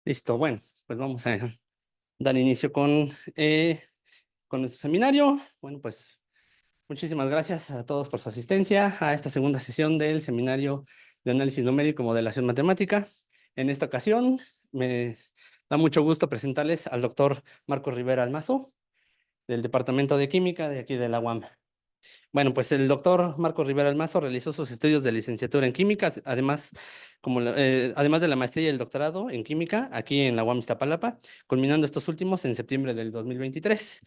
Listo, bueno, pues vamos a dar inicio con nuestro seminario. Bueno, pues muchísimas gracias a todos por su asistencia a esta segunda sesión del seminario de análisis numérico y modelación matemática. En esta ocasión me da mucho gusto presentarles al doctor Marcos Rivera Almazo, del Departamento de Química de aquí de la UAM. Bueno, pues el doctor Marcos Rivera Almazo realizó sus estudios de licenciatura en química, además, además de la maestría y el doctorado en química aquí en la UAM Iztapalapa, culminando estos últimos en septiembre del 2023.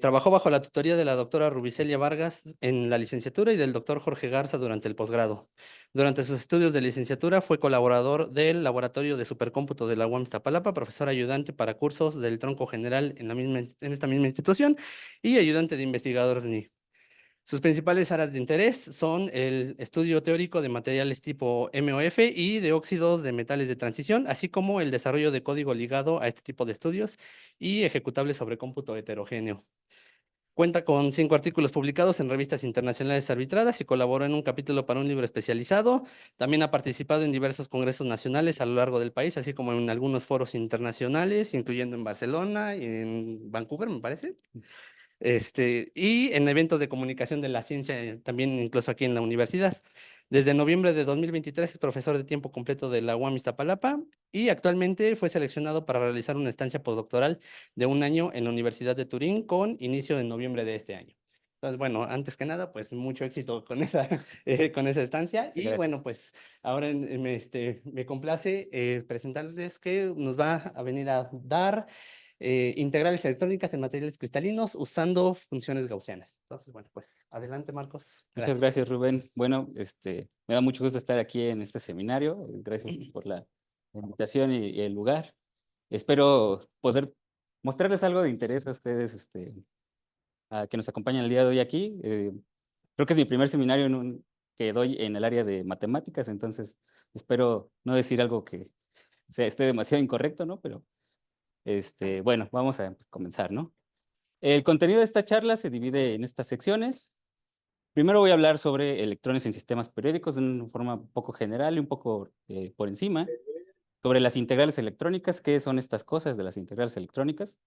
Trabajó bajo la tutoría de la doctora Rubicelia Vargas en la licenciatura y del doctor Jorge Garza durante el posgrado. Durante sus estudios de licenciatura fue colaborador del Laboratorio de Supercómputo de la UAM Iztapalapa, profesor ayudante para cursos del tronco general en esta misma institución y ayudante de investigador SNI. Sus principales áreas de interés son el estudio teórico de materiales tipo MOF y de óxidos de metales de transición, así como el desarrollo de código ligado a este tipo de estudios y ejecutables sobre cómputo heterogéneo. Cuenta con 5 artículos publicados en revistas internacionales arbitradas y colaboró en un capítulo para un libro especializado. También ha participado en diversos congresos nacionales a lo largo del país, así como en algunos foros internacionales, incluyendo en Barcelona y en Vancouver, me parece. Y en eventos de comunicación de la ciencia, también incluso aquí en la universidad. Desde noviembre de 2023 es profesor de tiempo completo de la UAM Iztapalapa y actualmente fue seleccionado para realizar una estancia postdoctoral de un año en la Universidad de Turín con inicio en noviembre de este año. Entonces, bueno, antes que nada, pues mucho éxito con con esa estancia. Sí, Y bueno, gracias. pues ahora me complace presentarles que nos va a venir a dar integrales electrónicas en materiales cristalinos usando funciones gaussianas. Entonces, bueno, pues adelante, Marcos. Muchas Gracias. gracias, Rubén. Bueno, me da mucho gusto estar aquí en este seminario. Gracias por la invitación y el lugar. Espero poder mostrarles algo de interés a ustedes, a que nos acompañan el día de hoy aquí. Creo que es mi primer seminario que doy en el área de matemáticas, entonces espero no decir algo que esté demasiado incorrecto, ¿no? Pero, bueno, vamos a comenzar, ¿no? El contenido de esta charla se divide en estas secciones. Primero voy a hablar sobre electrones en sistemas periódicos de una forma un poco general y un poco por encima, sobre las integrales electrónicas, qué son estas cosas de las integrales electrónicas.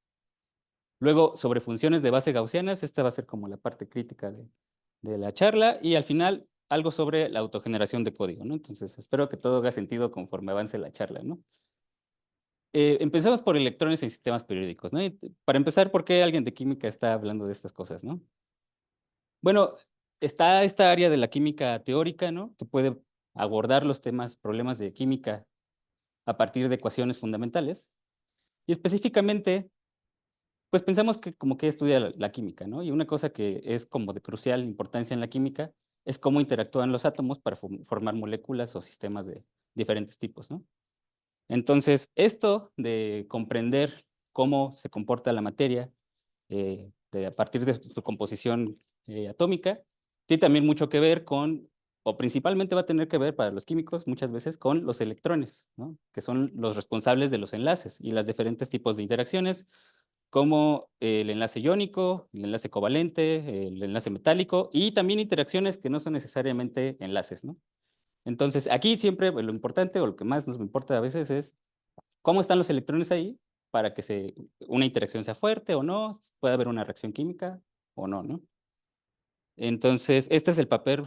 Luego, sobre funciones de base gaussianas, esta va a ser como la parte crítica de la charla, y al final, algo sobre la autogeneración de código, ¿no? Entonces, espero que todo haga sentido conforme avance la charla, ¿no? Empecemos por electrones en sistemas periódicos, ¿no? Para empezar, ¿por qué alguien de química está hablando de estas cosas, no? Bueno, está esta área de la química teórica, ¿no? Que puede abordar los problemas de química a partir de ecuaciones fundamentales. Y específicamente, pues pensamos que como que estudia la química, ¿no? Y una cosa que es como de crucial importancia en la química es cómo interactúan los átomos para formar moléculas o sistemas de diferentes tipos, ¿no? Entonces, esto de comprender cómo se comporta la materia a partir de su composición atómica, tiene también mucho que ver con, o principalmente va a tener que ver para los químicos muchas veces con los electrones, ¿no? Que son los responsables de los enlaces y los diferentes tipos de interacciones, como el enlace iónico, el enlace covalente, el enlace metálico y también interacciones que no son necesariamente enlaces, ¿no? Entonces, aquí siempre pues, lo importante o lo que más nos importa a veces es cómo están los electrones ahí para que una interacción sea fuerte o no, puede haber una reacción química o no, ¿no? Entonces, este es el papel,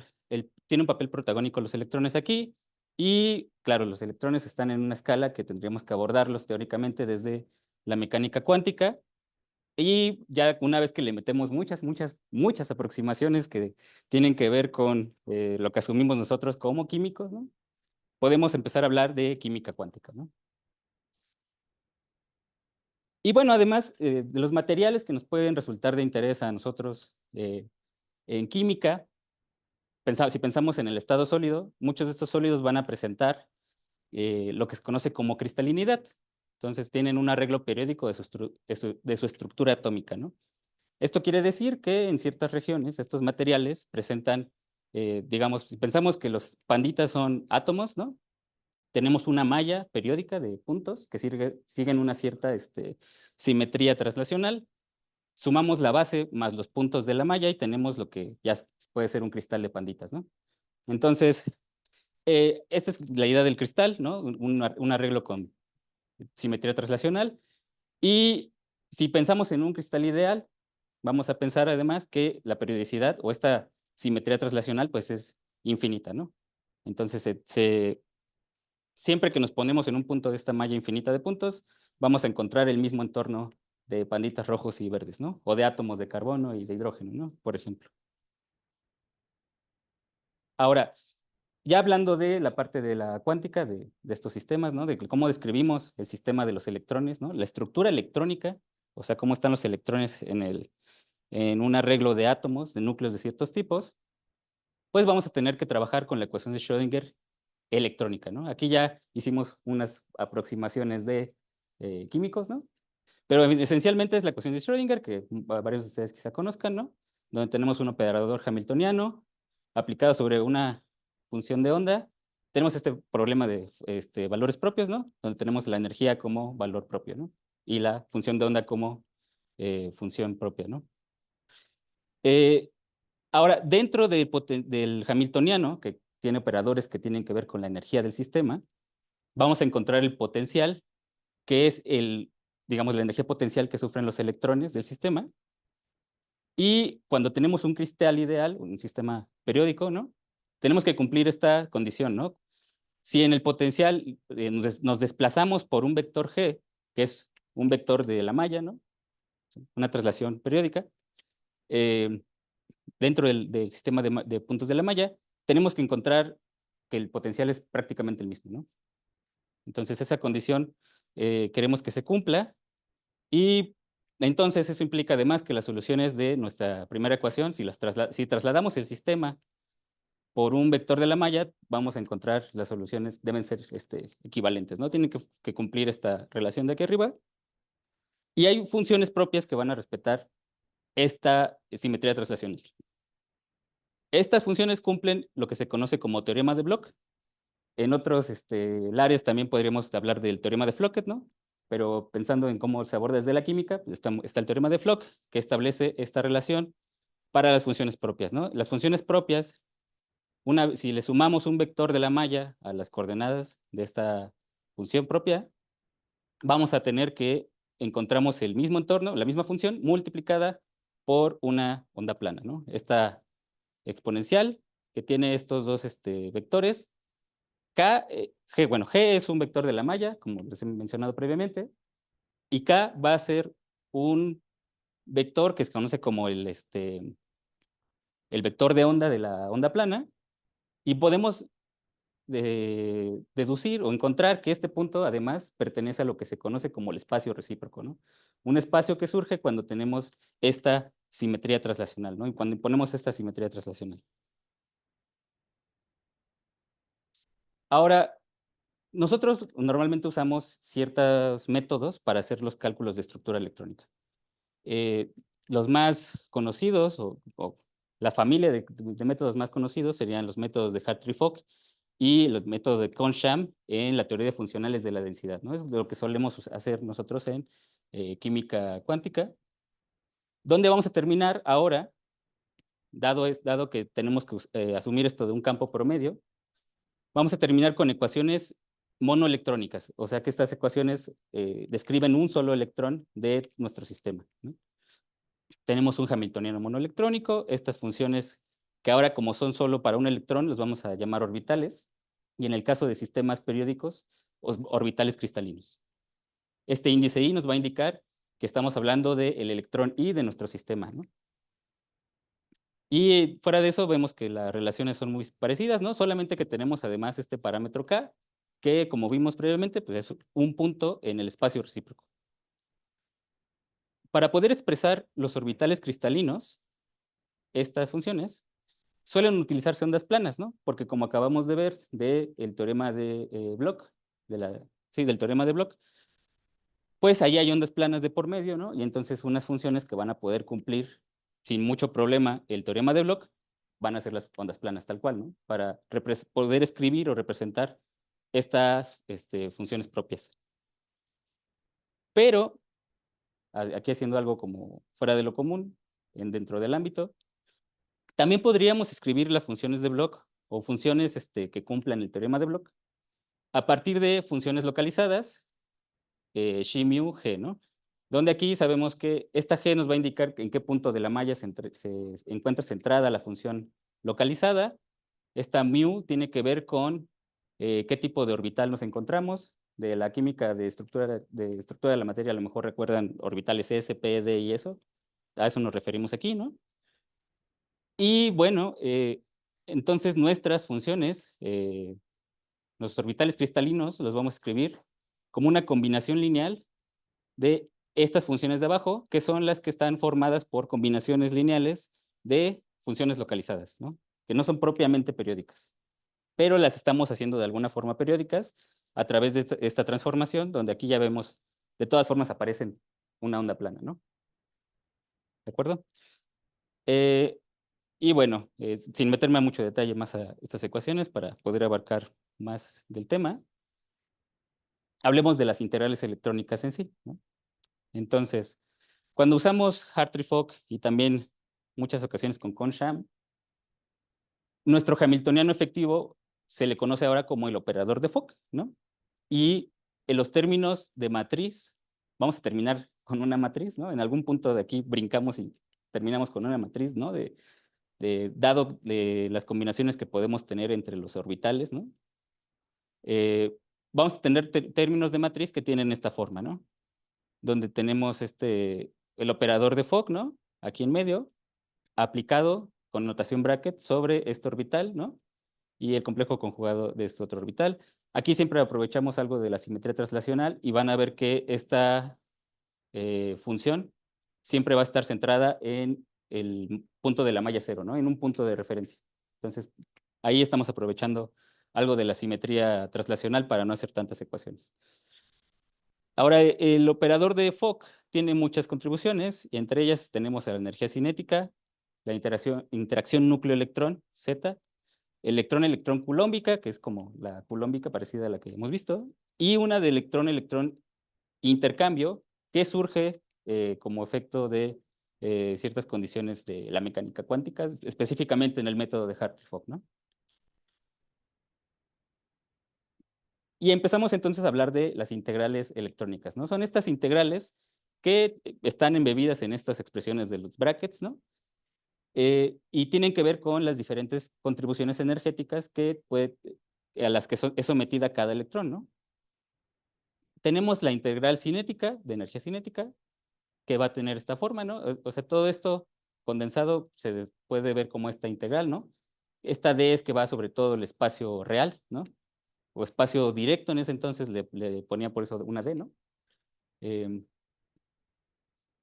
tiene un papel protagónico los electrones aquí y, claro, los electrones están en una escala que tendríamos que abordarlos teóricamente desde la mecánica cuántica y ya una vez que le metemos muchas aproximaciones que tienen que ver con lo que asumimos nosotros como químicos, ¿no? Podemos empezar a hablar de química cuántica, ¿no? Y bueno, además de los materiales que nos pueden resultar de interés a nosotros en química, si pensamos en el estado sólido, muchos de estos sólidos van a presentar lo que se conoce como cristalinidad. Entonces tienen un arreglo periódico de su estructura atómica, ¿no? Esto quiere decir que en ciertas regiones estos materiales presentan, digamos, si pensamos que los panditas son átomos, ¿no? Tenemos una malla periódica de puntos que siguen una cierta simetría translacional. Sumamos la base más los puntos de la malla y tenemos lo que ya puede ser un cristal de panditas, ¿no? Entonces, esta es la idea del cristal, ¿no? Un arreglo con simetría translacional. Y si pensamos en un cristal ideal, vamos a pensar además que la periodicidad o esta simetría translacional pues es infinita, ¿no? Entonces, siempre que nos ponemos en un punto de esta malla infinita de puntos, vamos a encontrar el mismo entorno de panditas rojos y verdes, ¿no? O de átomos de carbono y de hidrógeno, ¿no? Por ejemplo. Ahora, ya hablando de la parte de la cuántica, de estos sistemas, ¿no? De cómo describimos el sistema de los electrones, ¿no? La estructura electrónica, o sea, cómo están los electrones en un arreglo de átomos, de núcleos de ciertos tipos, pues vamos a tener que trabajar con la ecuación de Schrödinger electrónica, ¿no? Aquí ya hicimos unas aproximaciones de químicos, ¿no? Pero esencialmente es la ecuación de Schrödinger, que varios de ustedes quizá conozcan, ¿no? Donde tenemos un operador hamiltoniano aplicado sobre una función de onda. Tenemos este problema de valores propios, ¿no? Donde tenemos la energía como valor propio, ¿no? Y la función de onda como función propia, ¿no? Ahora, dentro del hamiltoniano, que tiene operadores que tienen que ver con la energía del sistema, vamos a encontrar el potencial, que es digamos, la energía potencial que sufren los electrones del sistema. Y cuando tenemos un cristal ideal, un sistema periódico, ¿no? Tenemos que cumplir esta condición, ¿no? Si en el potencial nos desplazamos por un vector G, que es un vector de la malla, ¿no? Una traslación periódica, eh, dentro del sistema de puntos de la malla, tenemos que encontrar que el potencial es prácticamente el mismo, ¿no? Entonces, esa condición queremos que se cumpla y entonces eso implica además que las soluciones de nuestra primera ecuación, si trasladamos el sistema por un vector de la malla, vamos a encontrar las soluciones, deben ser equivalentes, ¿no? Tienen que cumplir esta relación de aquí arriba. Y hay funciones propias que van a respetar esta simetría translacional. Estas funciones cumplen lo que se conoce como teorema de Bloch. En otros áreas también podríamos hablar del teorema de Floquet, ¿no? Pero pensando en cómo se aborda desde la química, pues está el teorema de Floch, que establece esta relación para las funciones propias, ¿no? Las funciones propias, si le sumamos un vector de la malla a las coordenadas de esta función propia, vamos a tener que encontramos el mismo entorno, la misma función multiplicada por una onda plana, ¿no? Esta exponencial que tiene estos dos vectores. G es un vector de la malla, como les he mencionado previamente, y K va a ser un vector que se conoce como el vector de onda de la onda plana, y podemos deducir o encontrar que este punto además pertenece a lo que se conoce como el espacio recíproco, ¿no? Un espacio que surge cuando tenemos esta simetría translacional, ¿no? Y cuando ponemos esta simetría translacional. Ahora, nosotros normalmente usamos ciertos métodos para hacer los cálculos de estructura electrónica. Los más conocidos, o la familia de métodos más conocidos serían los métodos de Hartree-Fock y los métodos de Kohn-Sham en la teoría de funcionales de la densidad, ¿no? Es lo que solemos hacer nosotros en química cuántica. ¿Dónde vamos a terminar ahora? Dado que tenemos que asumir esto de un campo promedio, vamos a terminar con ecuaciones monoelectrónicas, o sea que estas ecuaciones describen un solo electrón de nuestro sistema, ¿no? Tenemos un hamiltoniano monoelectrónico, estas funciones que ahora como son solo para un electrón, los vamos a llamar orbitales, y en el caso de sistemas periódicos, orbitales cristalinos. Este índice I nos va a indicar que estamos hablando del electrón I de nuestro sistema, ¿no? Y fuera de eso vemos que las relaciones son muy parecidas, ¿no? Solamente que tenemos además este parámetro K, que como vimos previamente, pues es un punto en el espacio recíproco. Para poder expresar los orbitales cristalinos, estas funciones, suelen utilizarse ondas planas, ¿no? Porque como acabamos de ver del teorema de Bloch, del teorema de Bloch, pues ahí hay ondas planas de por medio, ¿no? Y entonces unas funciones que van a poder cumplir sin mucho problema el teorema de Bloch van a ser las ondas planas tal cual, ¿no? Para poder escribir o representar estas funciones propias. Pero, aquí haciendo algo como fuera de lo común, dentro del ámbito, también podríamos escribir las funciones de Bloch o funciones que cumplan el teorema de Bloch a partir de funciones localizadas xi mu g, ¿no? Donde aquí sabemos que esta g nos va a indicar en qué punto de la malla se encuentra centrada la función localizada. Esta mu tiene que ver con qué tipo de orbital nos encontramos. De la química de estructura de la materia, a lo mejor recuerdan orbitales s, p, d y eso. A eso nos referimos aquí, ¿no? Y bueno, entonces nuestras funciones, los orbitales cristalinos, los vamos a escribir como una combinación lineal de estas funciones de abajo, que son las que están formadas por combinaciones lineales de funciones localizadas, ¿no? Que no son propiamente periódicas, pero las estamos haciendo de alguna forma periódicas a través de esta transformación, donde aquí ya vemos, de todas formas aparecen una onda plana, ¿no? ¿De acuerdo? Y bueno, sin meterme a mucho detalle más a estas ecuaciones para poder abarcar más del tema, hablemos de las integrales electrónicas en sí, ¿no? Entonces, cuando usamos Hartree-Fock y también muchas ocasiones con Kohn-Sham, nuestro hamiltoniano efectivo se le conoce ahora como el operador de Fock, ¿no? Y en los términos de matriz, vamos a terminar con una matriz, ¿no? En algún punto de aquí brincamos y terminamos con una matriz, ¿no? Dado las combinaciones que podemos tener entre los orbitales, ¿no? Vamos a tener términos de matriz que tienen esta forma, ¿no? Donde tenemos el operador de Fock, ¿no? Aquí en medio, aplicado con notación bracket sobre este orbital, ¿no? Y el complejo conjugado de este otro orbital. Aquí siempre aprovechamos algo de la simetría translacional y van a ver que esta función siempre va a estar centrada en el punto de la malla cero, ¿no? En un punto de referencia. Entonces, ahí estamos aprovechando algo de la simetría translacional para no hacer tantas ecuaciones. Ahora, el operador de Fock tiene muchas contribuciones, y entre ellas tenemos la energía cinética, la interacción núcleo-electrón, Z, electrón-electrón culómbica, que es como la culómbica parecida a la que hemos visto, y una de electrón-electrón intercambio, que surge como efecto de ciertas condiciones de la mecánica cuántica, específicamente en el método de Hartree-Fock, ¿no? Y empezamos entonces a hablar de las integrales electrónicas, ¿no? Son estas integrales que están embebidas en estas expresiones de los brackets, ¿no? Y tienen que ver con las diferentes contribuciones energéticas a las que es sometida cada electrón, ¿no? Tenemos la integral cinética, de energía cinética, que va a tener esta forma, ¿no? O sea, todo esto condensado se puede ver como esta integral, ¿no? Esta D es que va sobre todo el espacio real, ¿no? O espacio directo, en ese entonces le ponía por eso una D, ¿no?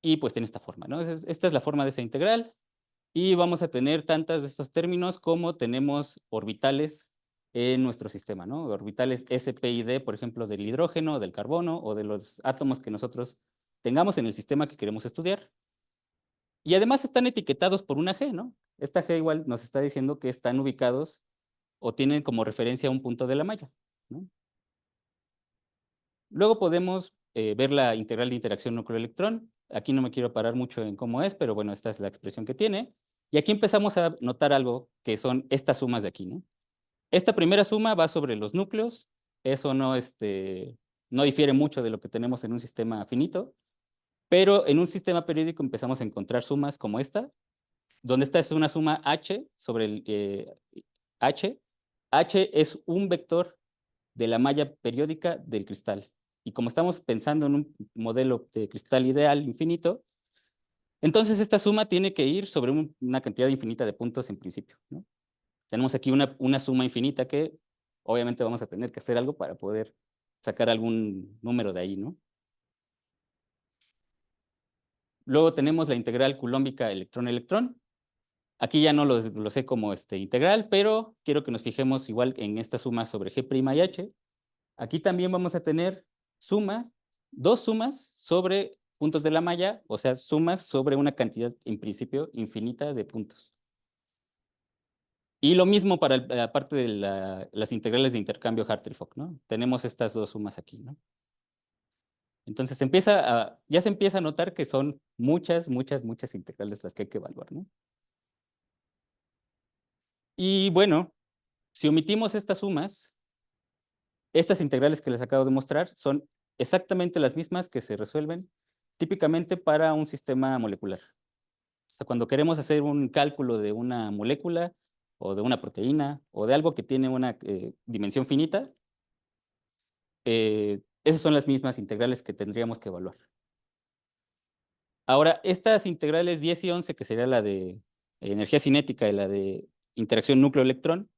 Y pues tiene esta forma, ¿no? Esta es la forma de esa integral. Y vamos a tener tantas de estos términos como tenemos orbitales en nuestro sistema, ¿no? Orbitales s, p y d, por ejemplo, del hidrógeno, del carbono o de los átomos que nosotros tengamos en el sistema que queremos estudiar. Y además están etiquetados por una G, ¿no? Esta G igual nos está diciendo que están ubicados o tienen como referencia un punto de la malla, ¿no? Luego podemos ver la integral de interacción núcleo-electrón. Aquí no me quiero parar mucho en cómo es, pero bueno, esta es la expresión que tiene. Y aquí empezamos a notar algo que son estas sumas de aquí, ¿no? Esta primera suma va sobre los núcleos. Eso no difiere mucho de lo que tenemos en un sistema finito, pero en un sistema periódico empezamos a encontrar sumas como esta, donde esta es una suma H sobre el H. H es un vector de la malla periódica del cristal. Y como estamos pensando en un modelo de cristal ideal infinito, entonces esta suma tiene que ir sobre una cantidad infinita de puntos en principio, ¿no? Tenemos aquí una suma infinita que obviamente vamos a tener que hacer algo para poder sacar algún número de ahí, ¿no? Luego tenemos la integral culómbica electrón-electrón. Aquí ya no lo desglosé como integral, pero quiero que nos fijemos igual en esta suma sobre G' y H. Aquí también vamos a tener dos sumas sobre puntos de la malla, o sea, sumas sobre una cantidad en principio infinita de puntos. Y lo mismo para la parte de las integrales de intercambio Hartree-Fock, ¿no? Tenemos estas dos sumas aquí, ¿no? Entonces ya se empieza a notar que son muchas, muchas, muchas integrales las que hay que evaluar, ¿no? Y bueno, si omitimos estas sumas, estas integrales que les acabo de mostrar son exactamente las mismas que se resuelven típicamente para un sistema molecular. O sea, cuando queremos hacer un cálculo de una molécula o de una proteína o de algo que tiene una dimensión finita, esas son las mismas integrales que tendríamos que evaluar. Ahora, estas integrales 10 y 11, que sería la de energía cinética y la de interacción núcleo-electrón,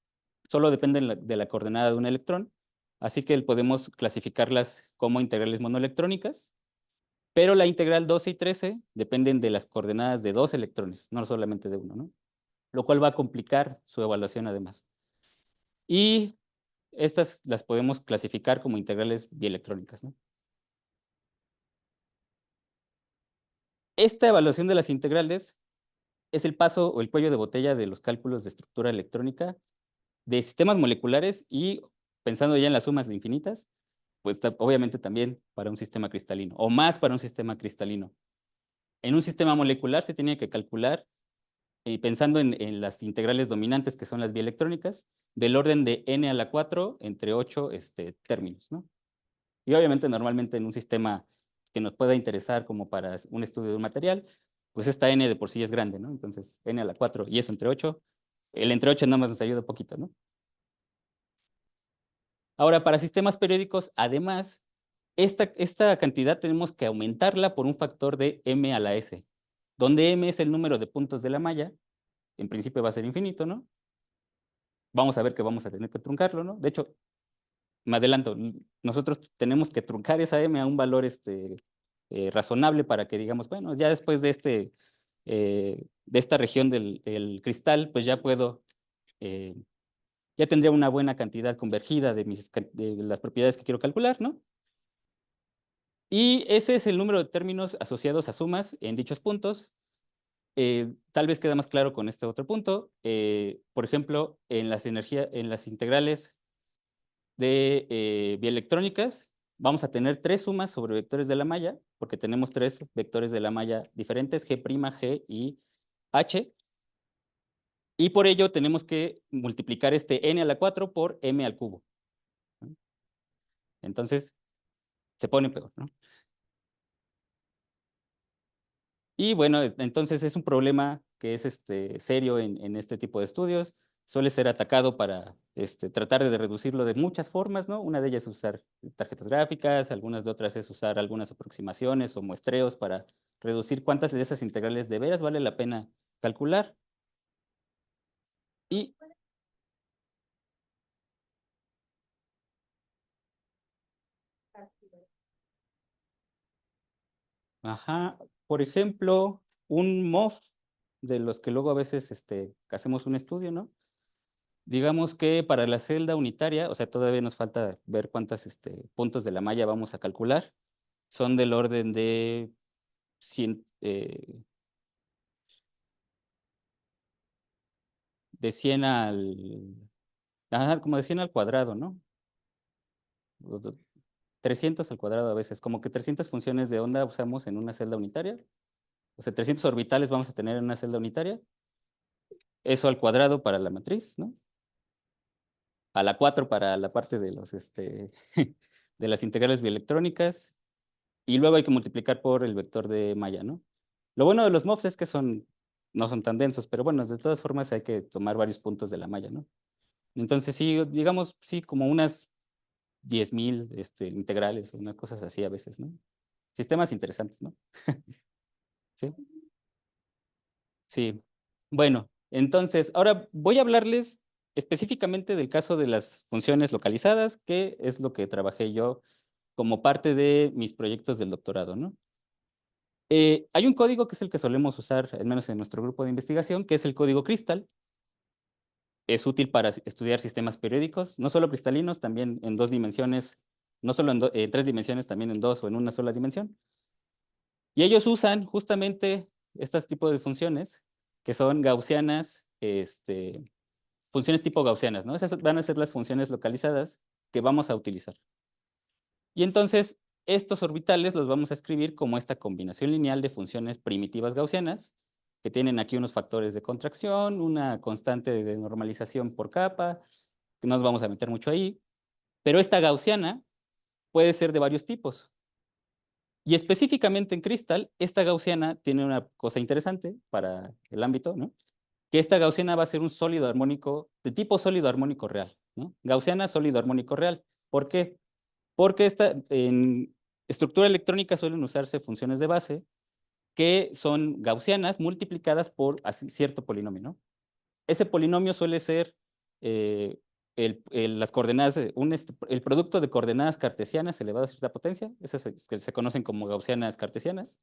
solo dependen de la coordenada de un electrón, así que podemos clasificarlas como integrales monoelectrónicas, pero la integral 12 y 13 dependen de las coordenadas de dos electrones, no solamente de uno, ¿no? Lo cual va a complicar su evaluación además. Y estas las podemos clasificar como integrales bielectrónicas, ¿no? Esta evaluación de las integrales es el paso o el cuello de botella de los cálculos de estructura electrónica de sistemas moleculares y pensando ya en las sumas de infinitas, pues obviamente también para un sistema cristalino, o más para un sistema cristalino. En un sistema molecular se tiene que calcular, pensando en las integrales dominantes, que son las bielectrónicas, del orden de n a la 4 entre 8 términos, ¿no? Y obviamente normalmente en un sistema que nos pueda interesar como para un estudio de un material, pues esta n de por sí es grande, ¿no? Entonces n a la 4 y eso entre 8, el entre 8 nada más nos ayuda un poquito, ¿no? Ahora, para sistemas periódicos, además, esta cantidad tenemos que aumentarla por un factor de m a la s, donde m es el número de puntos de la malla, en principio va a ser infinito, ¿no? Vamos a ver que vamos a tener que truncarlo, ¿no? De hecho, me adelanto, nosotros tenemos que truncar esa m a un valor razonable para que digamos, bueno, ya después de esta región del cristal, pues ya puedo, ya tendría una buena cantidad convergida de las propiedades que quiero calcular, ¿no? Y ese es el número de términos asociados a sumas en dichos puntos. Tal vez queda más claro con este otro punto. Por ejemplo, en las integrales de bielectrónicas, vamos a tener tres sumas sobre vectores de la malla, porque tenemos tres vectores de la malla diferentes, G', G y H. Y por ello tenemos que multiplicar este n a la 4 por m al cubo, ¿no? Entonces, se pone peor, ¿no? Y bueno, entonces es un problema que es serio en este tipo de estudios. Suele ser atacado para tratar de reducirlo de muchas formas, ¿no? Una de ellas es usar tarjetas gráficas, algunas de otras es usar algunas aproximaciones o muestreos para reducir cuántas de esas integrales de veras vale la pena calcular. Y, ajá, por ejemplo, un MOF, de los que luego a veces hacemos un estudio, ¿no? Digamos que para la celda unitaria, o sea, todavía nos falta ver cuántos puntos de la malla vamos a calcular. Son del orden de 100, de 100 como de 100 al cuadrado, ¿no? 300 al cuadrado a veces, como que 300 funciones de onda usamos en una celda unitaria. O sea, 300 orbitales vamos a tener en una celda unitaria. Eso al cuadrado para la matriz, ¿no? A la 4 para la parte de de las integrales bielectrónicas. Y luego hay que multiplicar por el vector de malla, ¿no? Lo bueno de los MOFs es que no son tan densos, pero bueno, de todas formas hay que tomar varios puntos de la malla, ¿no? Entonces sí, digamos, sí, como unas 10,000 integrales o unas cosas así a veces, ¿no? Sistemas interesantes, ¿no? Sí, sí. Bueno, entonces, ahora voy a hablarles específicamente del caso de las funciones localizadas, que es lo que trabajé yo como parte de mis proyectos del doctorado, ¿no? Hay un código que es el que solemos usar, al menos en nuestro grupo de investigación, que es el código Crystal. Es útil para estudiar sistemas periódicos, no solo cristalinos, también en dos dimensiones, no solo en tres dimensiones, también en dos o en una sola dimensión. Y ellos usan justamente estos tipos de funciones, que son gaussianas, funciones tipo gaussianas, ¿no? Esas van a ser las funciones localizadas que vamos a utilizar. Y entonces, estos orbitales los vamos a escribir como esta combinación lineal de funciones primitivas gaussianas, que tienen aquí unos factores de contracción, una constante de normalización por capa, que no nos vamos a meter mucho ahí, pero esta gaussiana puede ser de varios tipos. Y específicamente en cristal, esta gaussiana tiene una cosa interesante para el ámbito, ¿no? Que esta gaussiana va a ser un sólido armónico de tipo sólido armónico real, ¿no? Gaussiana sólido armónico real. ¿Por qué? Porque en estructura electrónica suelen usarse funciones de base que son gaussianas multiplicadas por cierto polinomio, ¿no? Ese polinomio suele ser las coordenadas, el producto de coordenadas cartesianas elevado a cierta potencia, esas que se conocen como gaussianas cartesianas.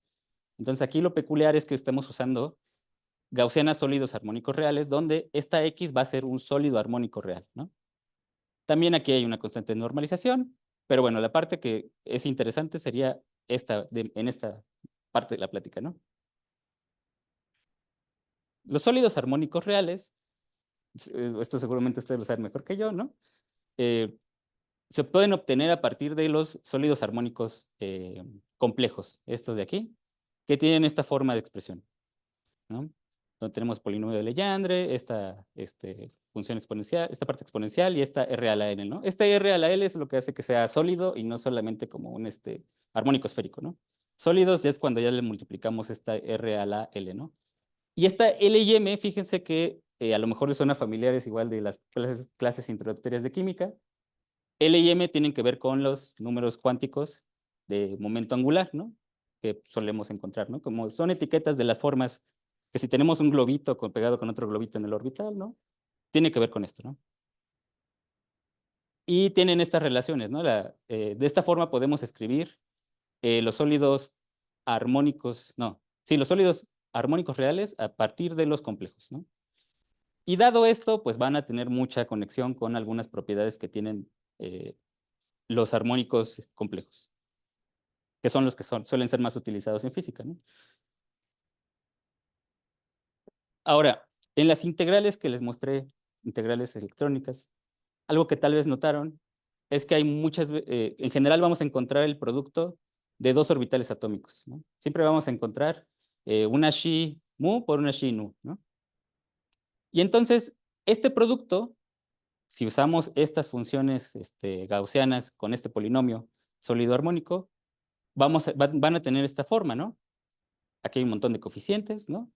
Entonces aquí lo peculiar es que estamos usando gaussianas sólidos armónicos reales, donde esta X va a ser un sólido armónico real, ¿no? También aquí hay una constante de normalización, pero bueno, la parte que es interesante sería en esta parte de la plática, ¿no? Los sólidos armónicos reales, esto seguramente ustedes lo saben mejor que yo, ¿no? Se pueden obtener a partir de los sólidos armónicos complejos, estos de aquí, que tienen esta forma de expresión, ¿no? Donde tenemos polinomio de Legendre, esta función exponencial, esta parte exponencial y esta R a la N, ¿no? Este R a la L es lo que hace que sea sólido y no solamente como un armónico esférico, ¿no? Sólidos ya es cuando ya le multiplicamos esta R a la L, ¿no? Y esta L y M, fíjense que a lo mejor les suena familiares igual de las clases introductorias de química. L y M tienen que ver con los números cuánticos de momento angular, ¿no? Que solemos encontrar, ¿no? Como son etiquetas de las formas que si tenemos un globito pegado con otro globito en el orbital, ¿no? Tiene que ver con esto, ¿no? Y tienen estas relaciones, ¿no? De esta forma podemos escribir los sólidos armónicos, no, sí, los sólidos armónicos reales a partir de los complejos, ¿no? Y dado esto, pues van a tener mucha conexión con algunas propiedades que tienen los armónicos complejos, que son los que suelen ser más utilizados en física, ¿no? Ahora, en las integrales que les mostré, integrales electrónicas, algo que tal vez notaron es que hay en general vamos a encontrar el producto de dos orbitales atómicos, ¿no? Siempre vamos a encontrar una Xi mu por una Xi nu, ¿no? Y entonces, este producto, si usamos estas funciones gaussianas con este polinomio sólido armónico, van a tener esta forma, ¿no? Aquí hay un montón de coeficientes, ¿no?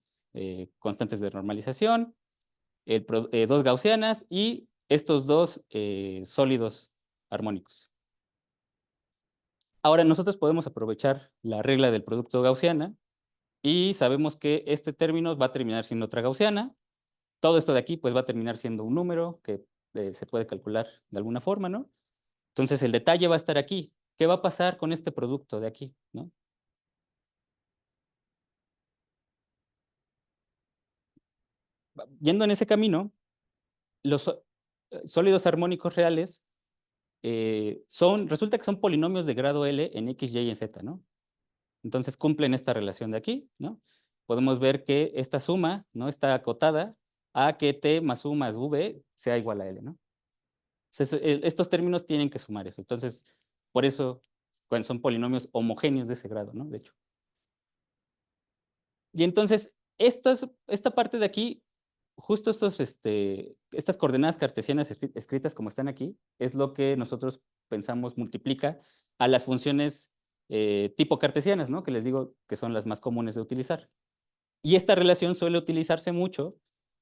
Constantes de normalización, dos gaussianas y estos dos sólidos armónicos. Ahora, nosotros podemos aprovechar la regla del producto gaussiana y sabemos que este término va a terminar siendo otra gaussiana. Todo esto de aquí pues va a terminar siendo un número que se puede calcular de alguna forma, ¿no? Entonces el detalle va a estar aquí. ¿Qué va a pasar con este producto de aquí, ¿no? Yendo en ese camino, los sólidos armónicos reales resulta que son polinomios de grado L en X, Y y en Z, ¿no? Entonces cumplen esta relación de aquí, ¿no? Podemos ver que esta suma, ¿no? Está acotada a que T más U más V sea igual a L, ¿no? Estos términos tienen que sumar eso. Entonces, por eso, cuando son polinomios homogéneos de ese grado, ¿no? De hecho. Y entonces, esta parte de aquí, justo estas coordenadas cartesianas escritas como están aquí, es lo que nosotros pensamos multiplica a las funciones tipo cartesianas, ¿no? Que les digo que son las más comunes de utilizar. Y esta relación suele utilizarse mucho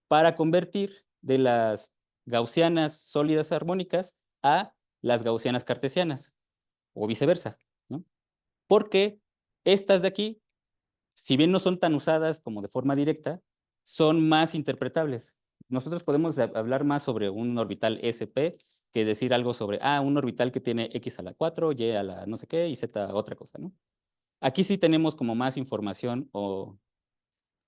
para convertir de las gaussianas sólidas armónicas a las gaussianas cartesianas, o viceversa, ¿no? Porque estas de aquí, si bien no son tan usadas como de forma directa, son más interpretables. Nosotros podemos hablar más sobre un orbital SP que decir algo sobre, un orbital que tiene X a la 4, Y a la no sé qué y Z a otra cosa, ¿no? Aquí sí tenemos como más información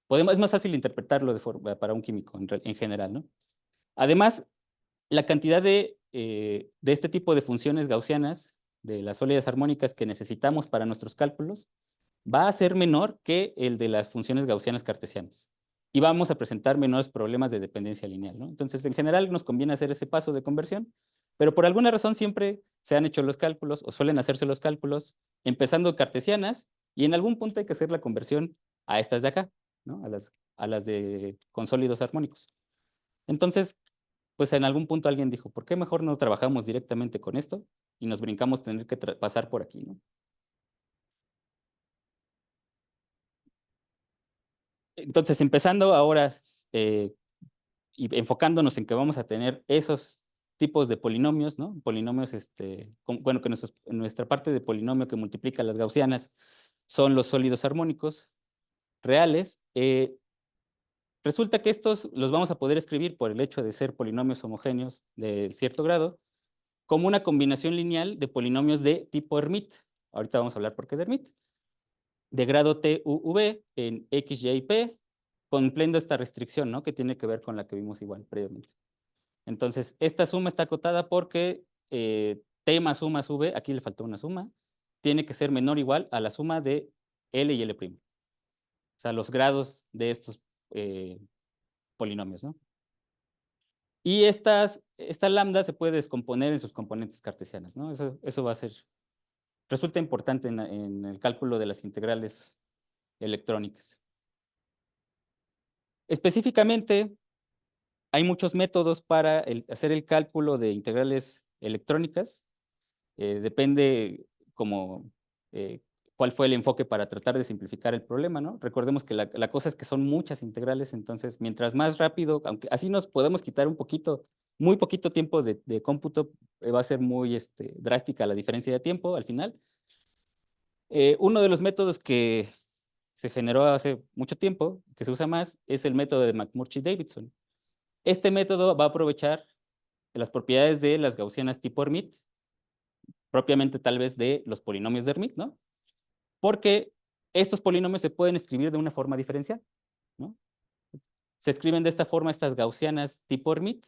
es más fácil interpretarlo para un químico en general, ¿no? Además, la cantidad de este tipo de funciones gaussianas, de las sólidas armónicas que necesitamos para nuestros cálculos, va a ser menor que el de las funciones gaussianas cartesianas. Y vamos a presentar menores problemas de dependencia lineal, ¿no? Entonces, en general, nos conviene hacer ese paso de conversión, pero por alguna razón siempre se han hecho los cálculos o suelen hacerse los cálculos empezando cartesianas y en algún punto hay que hacer la conversión a estas de acá, ¿no? A las con sólidos armónicos. Entonces, pues en algún punto alguien dijo, ¿por qué mejor no trabajamos directamente con esto y nos brincamos tener que pasar por aquí, ¿no? Entonces, empezando ahora y enfocándonos en que vamos a tener esos tipos de polinomios, ¿no? Polinomios, bueno, que nuestra parte de polinomio que multiplica las gaussianas son los sólidos armónicos reales. Resulta que estos los vamos a poder escribir por el hecho de ser polinomios homogéneos de cierto grado, como una combinación lineal de polinomios de tipo Hermite. Ahorita vamos a hablar por qué de Hermite. De grado TUV en X, Y y P, cumpliendo esta restricción, ¿no? Que tiene que ver con la que vimos igual previamente. Entonces, esta suma está acotada porque T más V, aquí le faltó una suma, tiene que ser menor o igual a la suma de L y L'. O sea, los grados de estos polinomios, ¿no? Y esta lambda se puede descomponer en sus componentes cartesianas, ¿no? Eso va a ser, resulta importante en el cálculo de las integrales electrónicas. Específicamente, hay muchos métodos para hacer el cálculo de integrales electrónicas. Depende como cuál fue el enfoque para tratar de simplificar el problema, ¿no? Recordemos que la cosa es que son muchas integrales, entonces mientras más rápido, aunque así nos podemos quitar un poquito, muy poquito tiempo de cómputo, va a ser muy drástica la diferencia de tiempo al final. Uno de los métodos que se generó hace mucho tiempo, que se usa más, es el método de McMurtry-Davidson. Este método va a aprovechar las propiedades de las gaussianas tipo Hermite, propiamente tal vez de los polinomios de Hermite, ¿no? Porque estos polinomios se pueden escribir de una forma diferencial, ¿no? Se escriben de esta forma estas gaussianas tipo Hermite,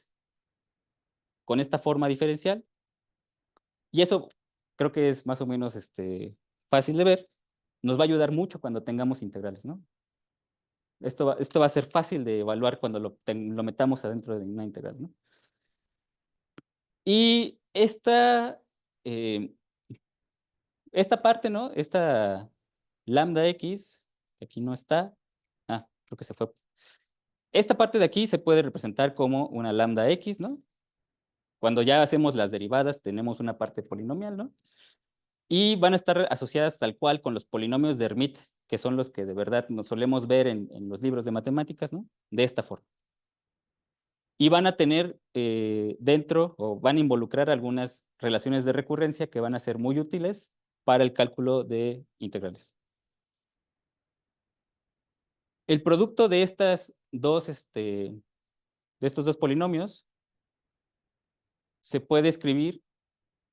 con esta forma diferencial, y eso creo que es más o menos fácil de ver. Nos va a ayudar mucho cuando tengamos integrales, ¿no? Esto va a ser fácil de evaluar cuando lo metamos adentro de una integral, ¿no? Y eh, esta parte, ¿no? Esta lambda x, que aquí no está. Creo que se fue. Esta parte de aquí se puede representar como una lambda x, ¿no? Cuando ya hacemos las derivadas, tenemos una parte polinomial, ¿no? Y van a estar asociadas tal cual con los polinomios de Hermite, que son los que de verdad nos solemos ver en los libros de matemáticas, ¿no? De esta forma. Y van a tener dentro, o van a involucrar algunas relaciones de recurrencia que van a ser muy útiles para el cálculo de integrales. El producto de estos dos polinomios se puede escribir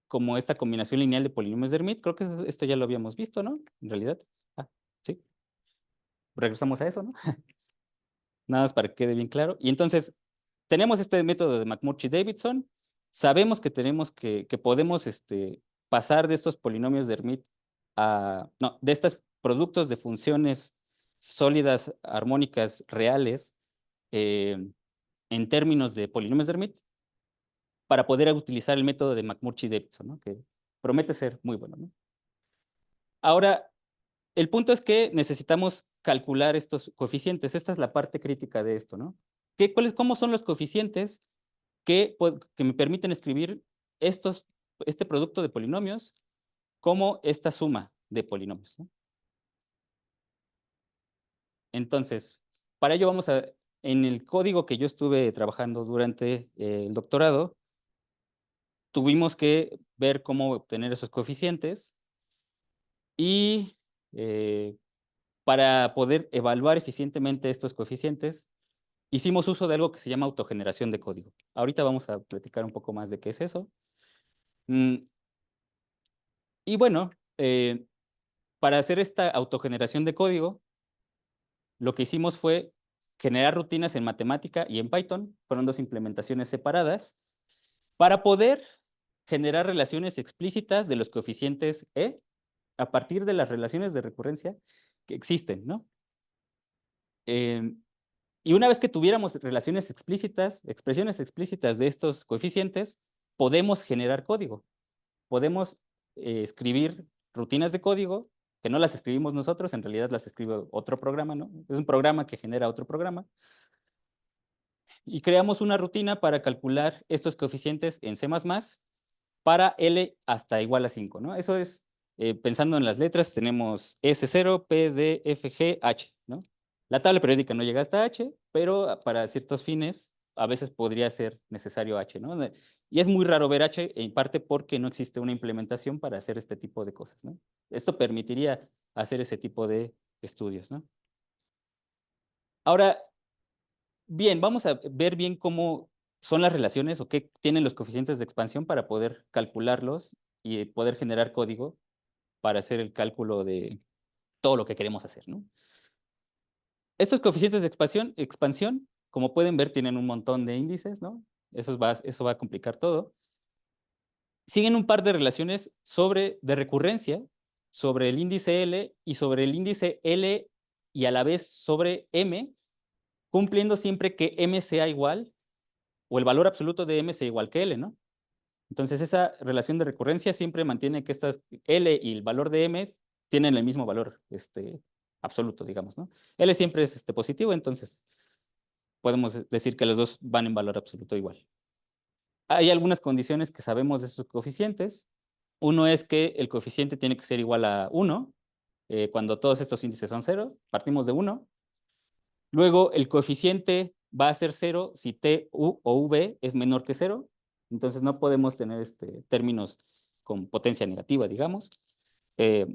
como esta combinación lineal de polinomios de Hermite. Creo que esto ya lo habíamos visto, ¿no? En realidad. Sí. Regresamos a eso, ¿no? Nada más para que quede bien claro. Y entonces, tenemos este método de McMurtry-Davidson. Sabemos que podemos pasar de estos polinomios de Hermite no, de estos productos de funciones sólidas armónicas reales en términos de polinomios de Hermite para poder utilizar el método de McMurtry-Davidson, ¿no? Que promete ser muy bueno, ¿no? Ahora, el punto es que necesitamos calcular estos coeficientes. Esta es la parte crítica de esto, ¿no? ¿Cómo son los coeficientes que me permiten escribir este producto de polinomios como esta suma de polinomios, ¿no? Entonces, para ello en el código que yo estuve trabajando durante el doctorado, tuvimos que ver cómo obtener esos coeficientes y para poder evaluar eficientemente estos coeficientes, hicimos uso de algo que se llama autogeneración de código. Ahorita vamos a platicar un poco más de qué es eso. Y bueno, para hacer esta autogeneración de código, lo que hicimos fue generar rutinas en matemática y en Python. Fueron dos implementaciones separadas para poder generar relaciones explícitas de los coeficientes E a partir de las relaciones de recurrencia que existen, ¿no? Y una vez que tuviéramos relaciones explícitas, expresiones explícitas de estos coeficientes, podemos generar código. Podemos escribir rutinas de código que no las escribimos nosotros, en realidad las escribe otro programa, ¿no? Es un programa que genera otro programa. y creamos una rutina para calcular estos coeficientes en C++ para L hasta igual a 5, ¿no? Eso es, pensando en las letras, tenemos S0, P, D, F, G, H, ¿no? La tabla periódica no llega hasta H, pero para ciertos fines a veces podría ser necesario H, ¿no? Y es muy raro ver H, en parte porque no existe una implementación para hacer este tipo de cosas, ¿no? Esto permitiría hacer ese tipo de estudios, ¿no? Ahora, bien, vamos a ver bien cómo son las relaciones o qué tienen los coeficientes de expansión para poder calcularlos y poder generar código para hacer el cálculo de todo lo que queremos hacer, ¿no? Estos coeficientes de expansión, como pueden ver, tienen un montón de índices, ¿no? Eso va a complicar todo. Siguen un par de relaciones de recurrencia sobre el índice L y sobre el índice L y a la vez sobre M, cumpliendo siempre que M sea igual o el valor absoluto de M sea igual que L, ¿no? Entonces, esa relación de recurrencia siempre mantiene que estas L y el valor de M tienen el mismo valor absoluto, digamos, ¿no? L siempre es positivo, entonces podemos decir que los dos van en valor absoluto igual. Hay algunas condiciones que sabemos de esos coeficientes. Uno es que el coeficiente tiene que ser igual a 1, cuando todos estos índices son 0, partimos de 1. Luego, el coeficiente va a ser 0 si T, U o V es menor que 0. Entonces, no podemos tener términos con potencia negativa, digamos. Eh,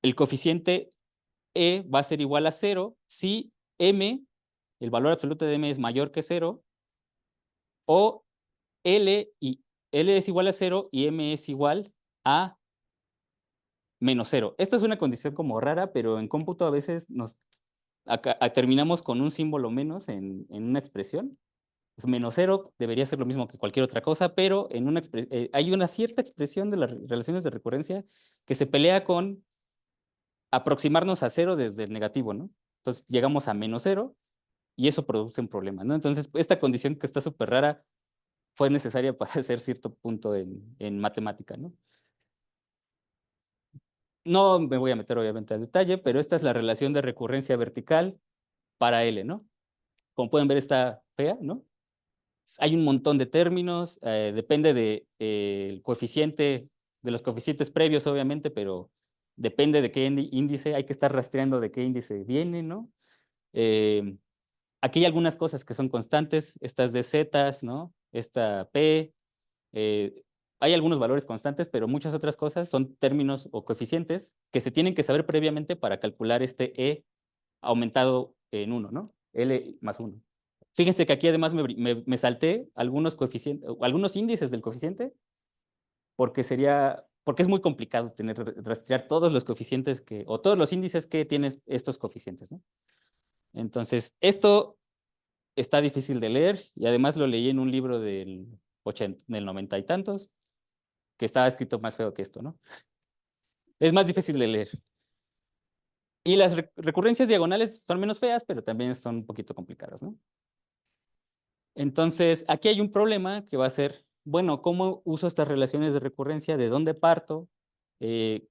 el coeficiente E va a ser igual a 0 si M, el valor absoluto de M es mayor que 0, o L es igual a 0 y M es igual a menos 0. Esta es una condición como rara, pero en cómputo a veces terminamos con un símbolo menos en una expresión. Pues menos 0 debería ser lo mismo que cualquier otra cosa, pero hay una cierta expresión de las relaciones de recurrencia que se pelea con aproximarnos a 0 desde el negativo, ¿no? Entonces llegamos a menos 0 y eso produce un problema, ¿no? Entonces, esta condición que está súper rara fue necesaria para hacer cierto punto en matemática, ¿no? No me voy a meter obviamente al detalle, pero esta es la relación de recurrencia vertical para L, ¿no? Como pueden ver, está fea, ¿no? Hay un montón de términos, depende del coeficiente, de los coeficientes previos, obviamente, pero depende de qué índice, hay que estar rastreando de qué índice viene, ¿no? Eh, Aquí hay algunas cosas que son constantes, estas de zetas, ¿no? Esta P, eh, hay algunos valores constantes, pero muchas otras cosas son términos o coeficientes que se tienen que saber previamente para calcular este E aumentado en 1, ¿no? L más 1. Fíjense que aquí además me salté algunos coeficientes, algunos índices del coeficiente, porque es muy complicado rastrear todos los coeficientes o todos los índices que tienen estos coeficientes, ¿no? Entonces, esto está difícil de leer y además lo leí en un libro del 90 y tantos, que estaba escrito más feo que esto, ¿no? Es más difícil de leer. Y las recurrencias diagonales son menos feas, pero también son un poquito complicadas, ¿no? Entonces, aquí hay un problema que va a ser, bueno, ¿cómo uso estas relaciones de recurrencia? ¿De dónde parto?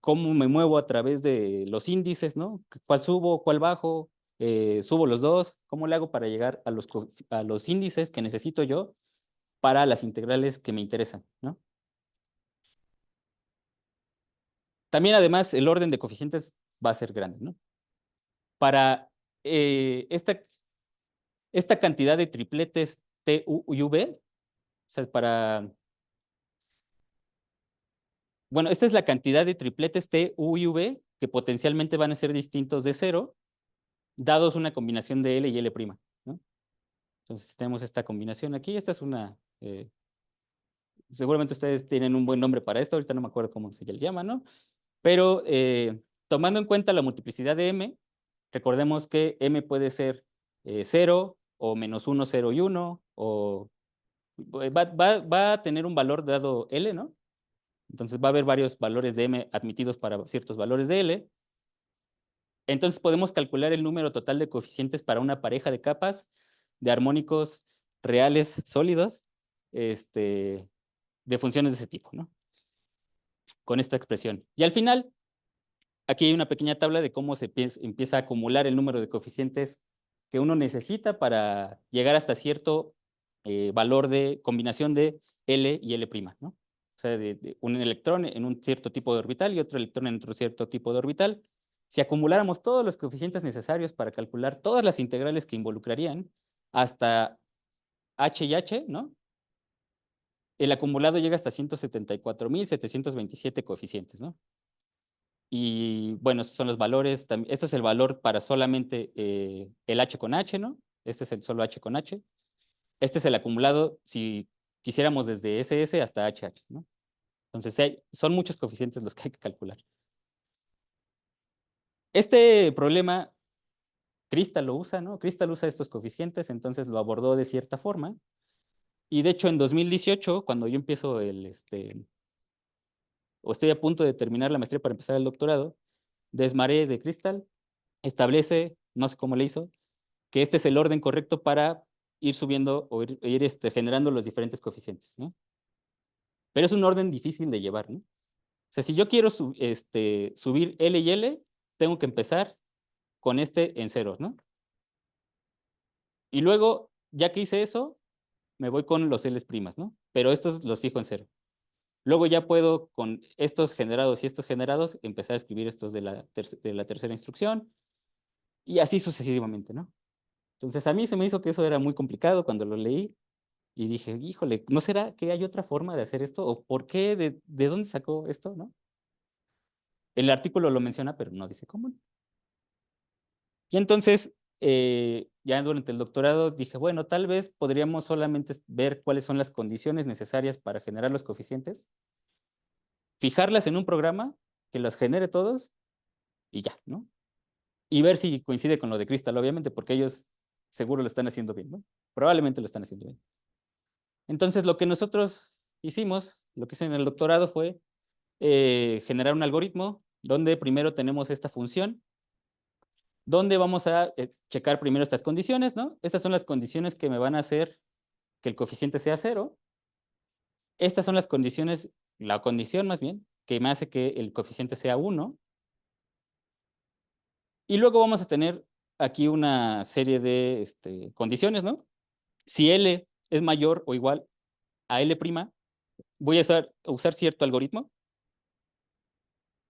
¿Cómo me muevo a través de los índices, ¿no? ¿Cuál subo, cuál bajo? ¿Subo los dos? ¿Cómo le hago para llegar a los índices que necesito yo para las integrales que me interesan, ¿no? También, además, el orden de coeficientes va a ser grande, ¿no? Para esta cantidad de tripletes T, U y V, o sea, bueno, esta es la cantidad de tripletes T, U y V que potencialmente van a ser distintos de 0, dados una combinación de L y L', ¿no? Entonces tenemos esta combinación aquí. Esta es seguramente ustedes tienen un buen nombre para esto, ahorita no me acuerdo cómo se le llama, ¿no? Pero tomando en cuenta la multiplicidad de M, recordemos que M puede ser 0 o menos 1, 0 y 1, o va a tener un valor dado L, ¿no? Entonces va a haber varios valores de M admitidos para ciertos valores de L. Entonces podemos calcular el número total de coeficientes para una pareja de capas de armónicos reales sólidos de funciones de ese tipo, ¿no? Con esta expresión. Y al final, aquí hay una pequeña tabla de cómo se empieza a acumular el número de coeficientes que uno necesita para llegar hasta cierto valor de combinación de L y L', ¿no? O sea, de un electrón en un cierto tipo de orbital y otro electrón en otro cierto tipo de orbital. Si acumuláramos todos los coeficientes necesarios para calcular todas las integrales que involucrarían hasta H y H, ¿no? El acumulado llega hasta 174.727 coeficientes, ¿no? Y bueno, estos son los valores. Este es el valor para solamente el H con H, ¿no? Este es el solo H con H. Este es el acumulado si quisiéramos desde SS hasta HH, ¿no? Entonces, son muchos coeficientes los que hay que calcular. Este problema, Crystal lo usa, ¿no? Crystal usa estos coeficientes, entonces lo abordó de cierta forma. Y de hecho, en 2018, cuando yo empiezo o estoy a punto de terminar la maestría para empezar el doctorado, Desmarais de Crystal establece, no sé cómo le hizo, que este es el orden correcto para ir subiendo o ir generando los diferentes coeficientes, ¿no? Pero es un orden difícil de llevar, ¿no? O sea, si yo quiero subir L y L, tengo que empezar con este en ceros, ¿no? Y luego, ya que hice eso, me voy con los L's primas, ¿no? Pero estos los fijo en cero. Luego ya puedo, con estos generados y estos generados, empezar a escribir estos de la tercera instrucción, y así sucesivamente, ¿no? Entonces, a mí se me hizo que eso era muy complicado cuando lo leí, y dije, híjole, ¿no será que hay otra forma de hacer esto? ¿O por qué? ¿De dónde sacó esto, no? El artículo lo menciona, pero no dice cómo. Y entonces, ya durante el doctorado dije, bueno, tal vez podríamos solamente ver cuáles son las condiciones necesarias para generar los coeficientes, fijarlas en un programa que los genere todos y ya, ¿no? Y ver si coincide con lo de Crystal, obviamente, porque ellos seguro lo están haciendo bien, ¿no? Probablemente lo están haciendo bien. Entonces, lo que nosotros hicimos, lo que hice en el doctorado fue generar un algoritmo donde primero tenemos esta función, donde vamos a checar primero estas condiciones, ¿no? Estas son las condiciones que me van a hacer que el coeficiente sea 0. Estas son las condiciones, la condición más bien, que me hace que el coeficiente sea 1. Y luego vamos a tener aquí una serie de condiciones, ¿no? Si L es mayor o igual a L', voy a usar cierto algoritmo.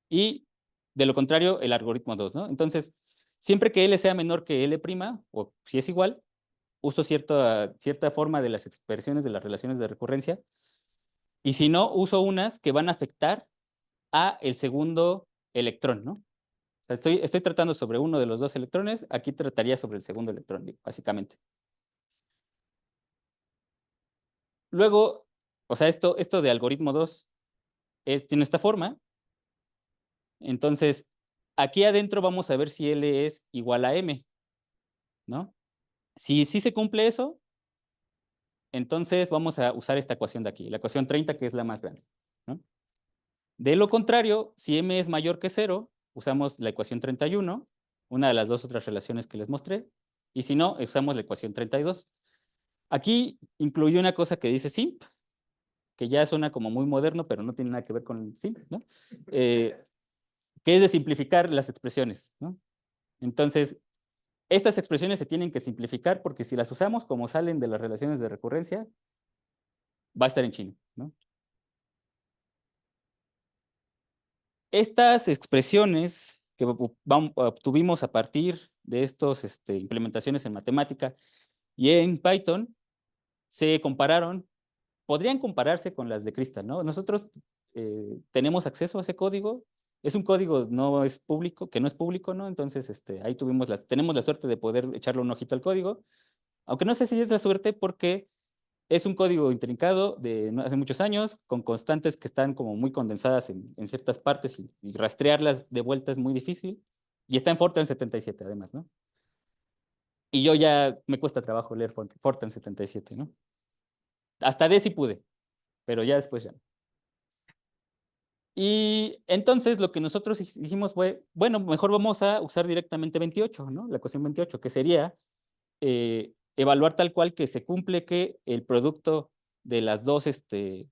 Y de lo contrario, el algoritmo 2, ¿no? Entonces, siempre que L sea menor que L', o si es igual, uso cierta forma de las expresiones de las relaciones de recurrencia. Y si no, uso unas que van a afectar a el segundo electrón, ¿no? O sea, estoy tratando sobre uno de los dos electrones, aquí trataría sobre el segundo electrón, básicamente. Luego, o sea, esto de algoritmo 2 tiene esta forma. Entonces, aquí adentro vamos a ver si L es igual a M, ¿no? Si sí se cumple eso, entonces vamos a usar esta ecuación de aquí, la ecuación 30, que es la más grande, ¿no? De lo contrario, si M es mayor que 0, usamos la ecuación 31, una de las dos otras relaciones que les mostré, y si no, usamos la ecuación 32. Aquí incluye una cosa que dice simp, que ya suena como muy moderno, pero no tiene nada que ver con simp, ¿no? Que es de simplificar las expresiones, ¿no? Entonces, estas expresiones se tienen que simplificar porque si las usamos como salen de las relaciones de recurrencia, va a estar en chino, ¿no? Estas expresiones que obtuvimos a partir de estas implementaciones en matemática y en Python se compararon, podrían compararse con las de Crystal, ¿no? Nosotros tenemos acceso a ese código, es un código no es público, que no es público, ¿no? Entonces, ahí tenemos la suerte de poder echarle un ojito al código, aunque no sé si es la suerte porque es un código intrincado de hace muchos años, con constantes que están como muy condensadas en ciertas partes y rastrearlas de vuelta es muy difícil. Y está en Fortran 77 además, ¿no? Y yo ya me cuesta trabajo leer Fortran 77, ¿no? Hasta D sí pude, pero ya después ya no. Y entonces lo que nosotros dijimos fue, bueno, mejor vamos a usar directamente 28, ¿no? La ecuación 28, que sería evaluar tal cual que se cumple que el producto de las dos, de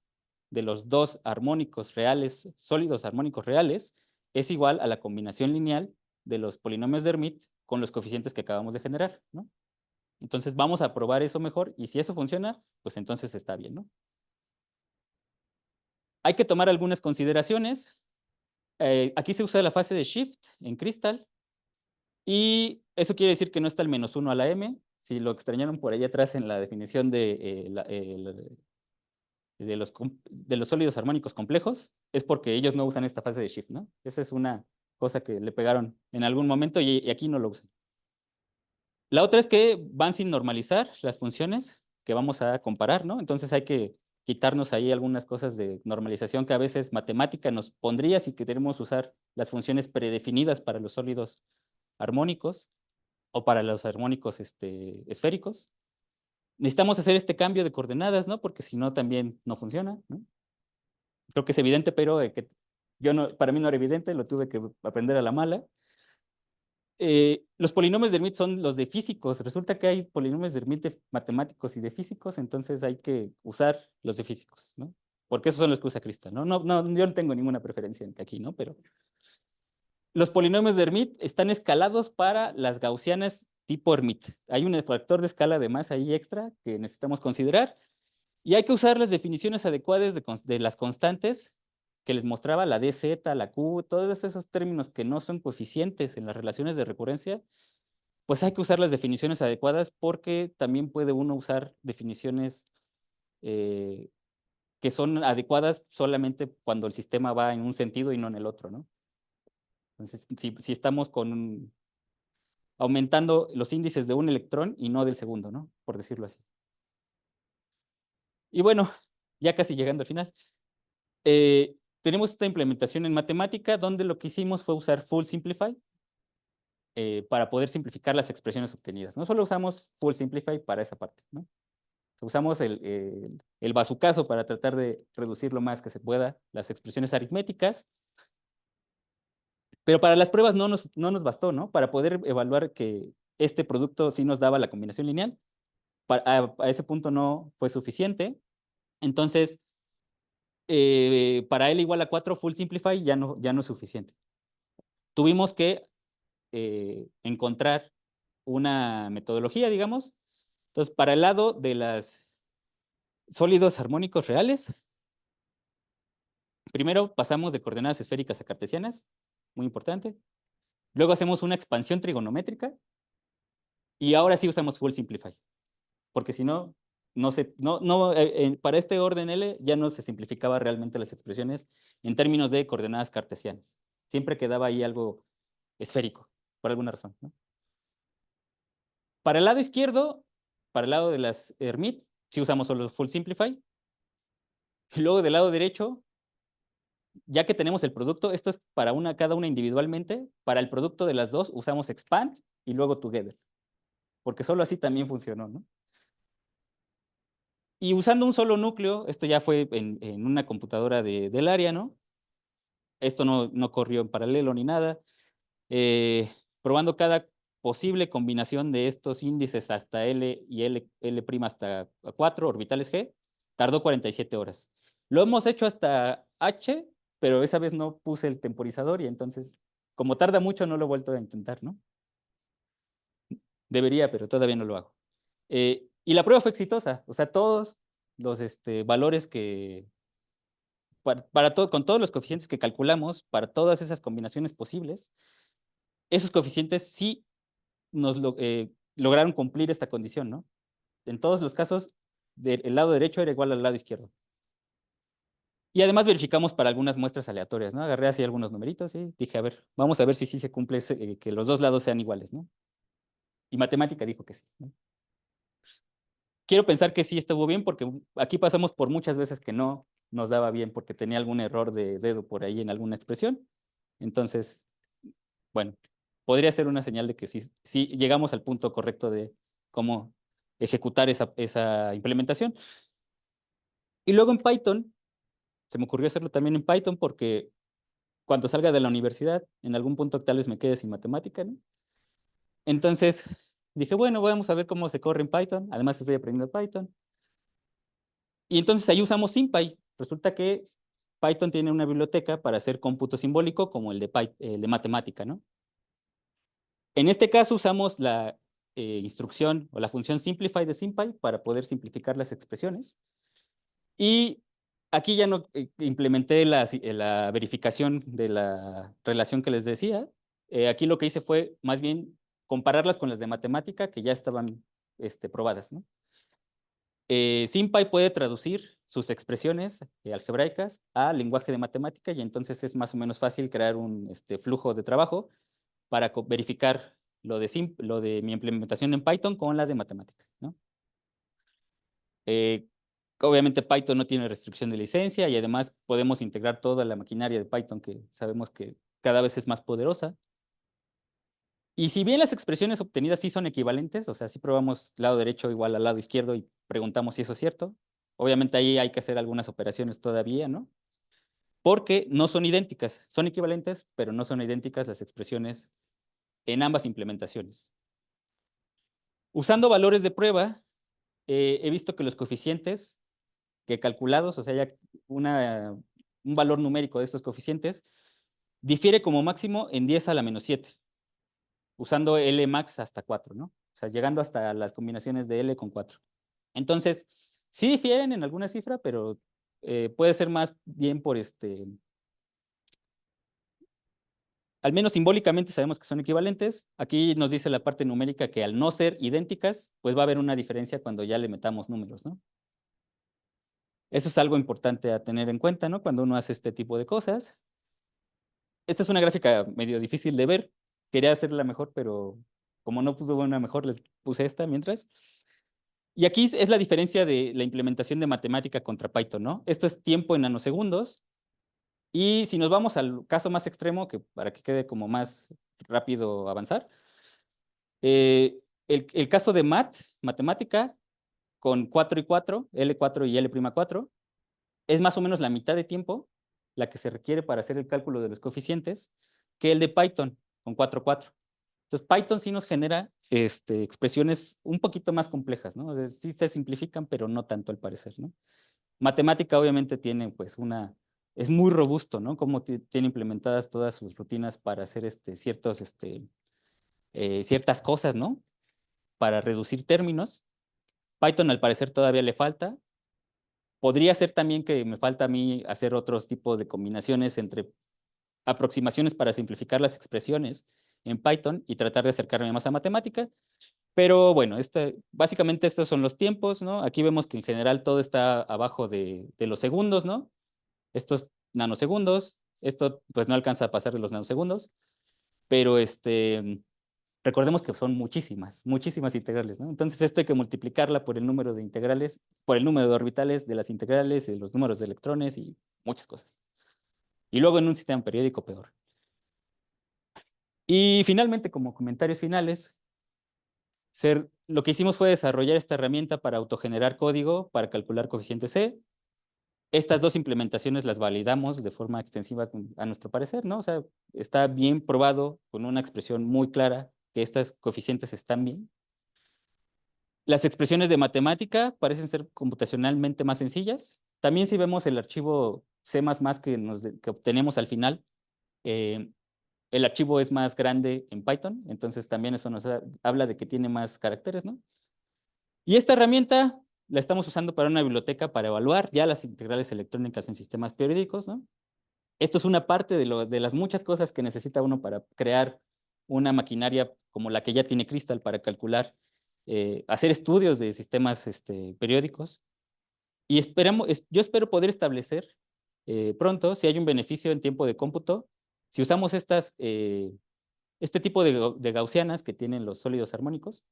los dos armónicos reales, sólidos armónicos reales, es igual a la combinación lineal de los polinomios de Hermite con los coeficientes que acabamos de generar, ¿no? Entonces vamos a probar eso mejor y si eso funciona, pues entonces está bien, ¿no? Hay que tomar algunas consideraciones. Aquí se usa la fase de shift en Crystal y eso quiere decir que no está el -1 a la m. Si lo extrañaron por ahí atrás en la definición de los sólidos armónicos complejos, es porque ellos no usan esta fase de shift, ¿no? Esa es una cosa que le pegaron en algún momento y aquí no lo usan. La otra es que van sin normalizar las funciones que vamos a comparar, ¿no? Entonces hay que quitarnos ahí algunas cosas de normalización que a veces matemática nos pondría si queremos usar las funciones predefinidas para los sólidos armónicos o para los armónicos esféricos. Necesitamos hacer este cambio de coordenadas, ¿no? Porque si no, también no funciona, ¿no? Creo que es evidente, pero que para mí no era evidente, lo tuve que aprender a la mala. Los polinomios de Hermite son los de físicos. Resulta que hay polinomios de Hermite de matemáticos y de físicos, entonces hay que usar los de físicos, ¿no? Porque esos son los que usa Crystal, ¿no? Yo no tengo ninguna preferencia aquí, ¿no? Pero los polinomios de Hermite están escalados para las gaussianas tipo Hermite. Hay un factor de escala además ahí extra que necesitamos considerar y hay que usar las definiciones adecuadas de las constantes que les mostraba, la dz, la q, todos esos términos que no son coeficientes en las relaciones de recurrencia, pues hay que usar las definiciones adecuadas porque también puede uno usar definiciones que son adecuadas solamente cuando el sistema va en un sentido y no en el otro, ¿no? Entonces, si estamos aumentando los índices de un electrón y no del segundo, ¿no? Por decirlo así. Y bueno, ya casi llegando al final. Tenemos esta implementación en matemática donde lo que hicimos fue usar Full Simplify para poder simplificar las expresiones obtenidas. No solo usamos Full Simplify para esa parte, ¿no? Usamos el bazucazo para tratar de reducir lo más que se pueda las expresiones aritméticas, pero para las pruebas no nos bastó, ¿no? Para poder evaluar que este producto sí nos daba la combinación lineal, a ese punto no fue suficiente. Entonces, para L igual a 4 Full Simplify ya no es suficiente. Tuvimos que encontrar una metodología, digamos. Entonces, para el lado de los sólidos armónicos reales, primero pasamos de coordenadas esféricas a cartesianas, muy importante. Luego hacemos una expansión trigonométrica y ahora sí usamos Full Simplify, porque si no, para este orden L ya no se simplificaba realmente las expresiones en términos de coordenadas cartesianas. Siempre quedaba ahí algo esférico, por alguna razón, ¿no? Para el lado izquierdo, para el lado de las Hermite, sí usamos solo Full Simplify. Y luego del lado derecho, ya que tenemos el producto, esto es para cada una individualmente. Para el producto de las dos usamos Expand y luego Together, porque solo así también funcionó, ¿no? Y usando un solo núcleo, esto ya fue en una computadora del área, ¿no? Esto no corrió en paralelo ni nada. Probando cada posible combinación de estos índices hasta L y L' hasta 4 orbitales G, tardó 47 horas. Lo hemos hecho hasta H, pero esa vez no puse el temporizador y entonces, como tarda mucho, no lo he vuelto a intentar, ¿no? Debería, pero todavía no lo hago. Y la prueba fue exitosa, o sea, todos los valores que, con todos los coeficientes que calculamos, para todas esas combinaciones posibles, esos coeficientes sí lograron cumplir esta condición, ¿no? En todos los casos, el lado derecho era igual al lado izquierdo. Y además verificamos para algunas muestras aleatorias, ¿no? Agarré así algunos numeritos y dije, a ver, vamos a ver si sí se cumple que los dos lados sean iguales, ¿no? Y matemática dijo que sí, ¿no? Quiero pensar que sí estuvo bien porque aquí pasamos por muchas veces que no nos daba bien porque tenía algún error de dedo por ahí en alguna expresión. Entonces, bueno, podría ser una señal de que sí llegamos al punto correcto de cómo ejecutar esa implementación. Y luego en Python, se me ocurrió hacerlo también en Python porque cuando salga de la universidad, en algún punto tal vez me quede sin matemática, ¿no? Entonces dije, bueno, vamos a ver cómo se corre en Python. Además estoy aprendiendo Python. Y entonces ahí usamos SymPy. Resulta que Python tiene una biblioteca para hacer cómputo simbólico como el de matemática, ¿no? En este caso usamos la instrucción o la función simplify de SymPy para poder simplificar las expresiones. Y aquí ya no implementé la verificación de la relación que les decía. Aquí lo que hice fue más bien compararlas con las de matemática que ya estaban probadas, ¿no? SymPy puede traducir sus expresiones algebraicas a lenguaje de matemática y entonces es más o menos fácil crear un flujo de trabajo para verificar lo de mi implementación en Python con la de matemática, ¿no? Obviamente Python no tiene restricción de licencia y además podemos integrar toda la maquinaria de Python que sabemos que cada vez es más poderosa. Y si bien las expresiones obtenidas sí son equivalentes, o sea, si probamos lado derecho igual al lado izquierdo y preguntamos si eso es cierto, obviamente ahí hay que hacer algunas operaciones todavía, ¿no? Porque no son idénticas, son equivalentes, pero no son idénticas las expresiones en ambas implementaciones. Usando valores de prueba, he visto que los coeficientes que calculados, o sea, ya un valor numérico de estos coeficientes, difiere como máximo en 10 a la menos 7, usando L max hasta 4, ¿no? O sea, llegando hasta las combinaciones de L con 4. Entonces, sí difieren en alguna cifra, pero puede ser más bien por al menos simbólicamente sabemos que son equivalentes. Aquí nos dice la parte numérica que al no ser idénticas, pues va a haber una diferencia cuando ya le metamos números, ¿no? Eso es algo importante a tener en cuenta, ¿no? Cuando uno hace este tipo de cosas. Esta es una gráfica medio difícil de ver. Quería hacerla mejor, pero como no pude una mejor, les puse esta mientras. Y aquí es la diferencia de la implementación de matemática contra Python, ¿no? Esto es tiempo en nanosegundos. Y si nos vamos al caso más extremo, que para que quede como más rápido avanzar, el caso de matemática, con 4 y 4, L4 y L'4, es más o menos la mitad de tiempo la que se requiere para hacer el cálculo de los coeficientes que el de Python con 4, 4. Entonces, Python sí nos genera expresiones un poquito más complejas, ¿no? O sea, sí se simplifican, pero no tanto al parecer, ¿no? Matemática obviamente tiene pues es muy robusto, ¿no? Como tiene implementadas todas sus rutinas para hacer ciertas cosas, ¿no? Para reducir términos. Python al parecer todavía le falta. Podría ser también que me falta a mí hacer otros tipos de combinaciones entre aproximaciones para simplificar las expresiones en Python y tratar de acercarme más a matemática. Pero bueno, básicamente estos son los tiempos, ¿no? Aquí vemos que en general todo está abajo de los segundos, ¿no? Estos nanosegundos, esto pues no alcanza a pasar de los nanosegundos, pero recordemos que son muchísimas integrales, ¿no? Entonces esto hay que multiplicarla por el número de integrales, por el número de orbitales de las integrales, de los números de electrones y muchas cosas. Y luego en un sistema periódico peor. Y finalmente, como comentarios finales, lo que hicimos fue desarrollar esta herramienta para autogenerar código para calcular coeficiente C. Estas dos implementaciones las validamos de forma extensiva a nuestro parecer, ¿no? O sea, está bien probado con una expresión muy clara que estos coeficientes están bien. Las expresiones de matemática parecen ser computacionalmente más sencillas. También si vemos el archivo C++ que obtenemos al final, el archivo es más grande en Python, entonces también eso nos habla de que tiene más caracteres, ¿no? Y esta herramienta la estamos usando para una biblioteca para evaluar ya las integrales electrónicas en sistemas periódicos, ¿no? Esto es una parte de las muchas cosas que necesita uno para crear una maquinaria como la que ya tiene Crystal para calcular, hacer estudios de sistemas periódicos. Y yo espero poder establecer pronto si hay un beneficio en tiempo de cómputo, si usamos este tipo de gaussianas que tienen los sólidos armónicos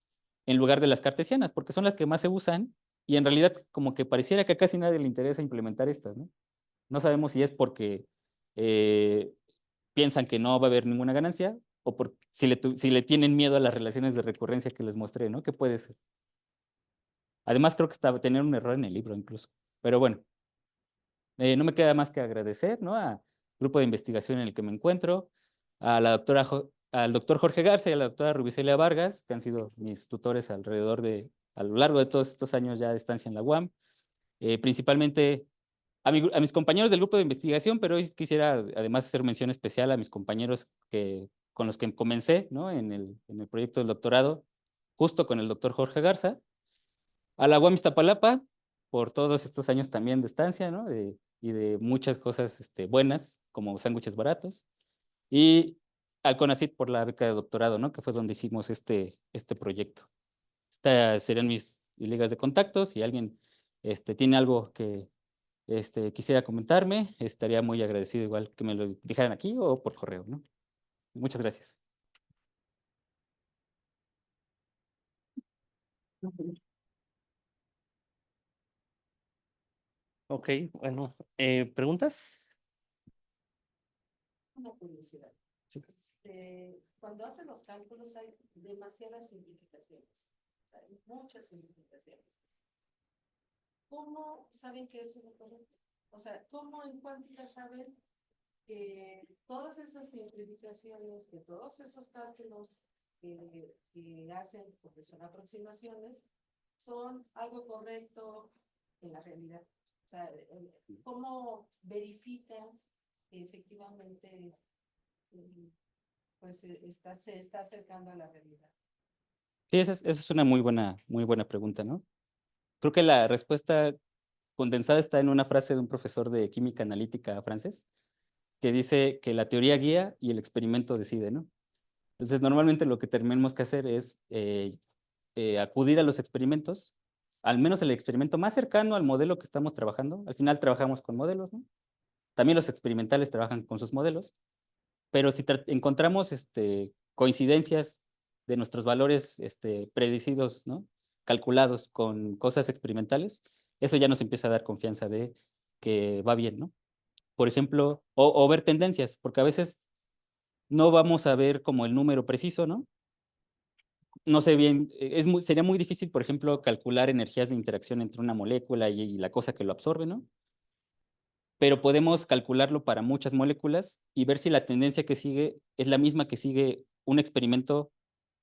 en lugar de las cartesianas, porque son las que más se usan y en realidad como que pareciera que a casi nadie le interesa implementar estas, ¿no? No sabemos si es porque eh, piensan que no va a haber ninguna ganancia o si le tienen miedo a las relaciones de recurrencia que les mostré, ¿no? ¿Qué puede ser? Además, creo que tener un error en el libro incluso. Pero bueno, no me queda más que agradecer, ¿no? Al grupo de investigación en el que me encuentro, a al doctor Jorge Garza y a la doctora Rubicelia Vargas, que han sido mis tutores a lo largo de todos estos años ya de estancia en la UAM. Principalmente a mis compañeros del grupo de investigación, pero hoy quisiera además hacer mención especial a mis compañeros que con los que comencé, ¿no? En el proyecto del doctorado, justo con el doctor Jorge Garza, a la UAM Iztapalapa, por todos estos años también de estancia, ¿no? Y de muchas cosas buenas, como sándwiches baratos, y al CONACYT por la beca de doctorado, ¿no? Que fue donde hicimos este proyecto. Estas serían mis ligas de contactos. Si alguien tiene algo que quisiera comentarme, estaría muy agradecido igual que me lo dijeran aquí o por correo, ¿no? Muchas gracias. Ok, bueno, ¿preguntas? Una curiosidad. Sí. Cuando hacen los cálculos hay demasiadas simplificaciones, hay muchas simplificaciones. ¿Cómo saben que eso es lo correcto? O sea, ¿cómo en cuántica saben que todas esas simplificaciones, que todos esos cálculos que hacen, porque son aproximaciones, son algo correcto en la realidad? O sea, ¿cómo verifican que efectivamente pues se está acercando a la realidad? Sí, esa es una muy buena pregunta, ¿no? Creo que la respuesta condensada está en una frase de un profesor de química analítica francés, que dice que la teoría guía y el experimento decide, ¿no? Entonces, normalmente lo que tenemos que hacer es acudir a los experimentos, al menos el experimento más cercano al modelo que estamos trabajando. Al final trabajamos con modelos, ¿no? También los experimentales trabajan con sus modelos, pero si encontramos coincidencias de nuestros valores predecidos, ¿no? Calculados con cosas experimentales, eso ya nos empieza a dar confianza de que va bien, ¿no? Por ejemplo, o ver tendencias, porque a veces no vamos a ver como el número preciso, ¿no? No sé bien, sería muy difícil, por ejemplo, calcular energías de interacción entre una molécula y la cosa que lo absorbe, ¿no? Pero podemos calcularlo para muchas moléculas y ver si la tendencia que sigue es la misma que sigue un experimento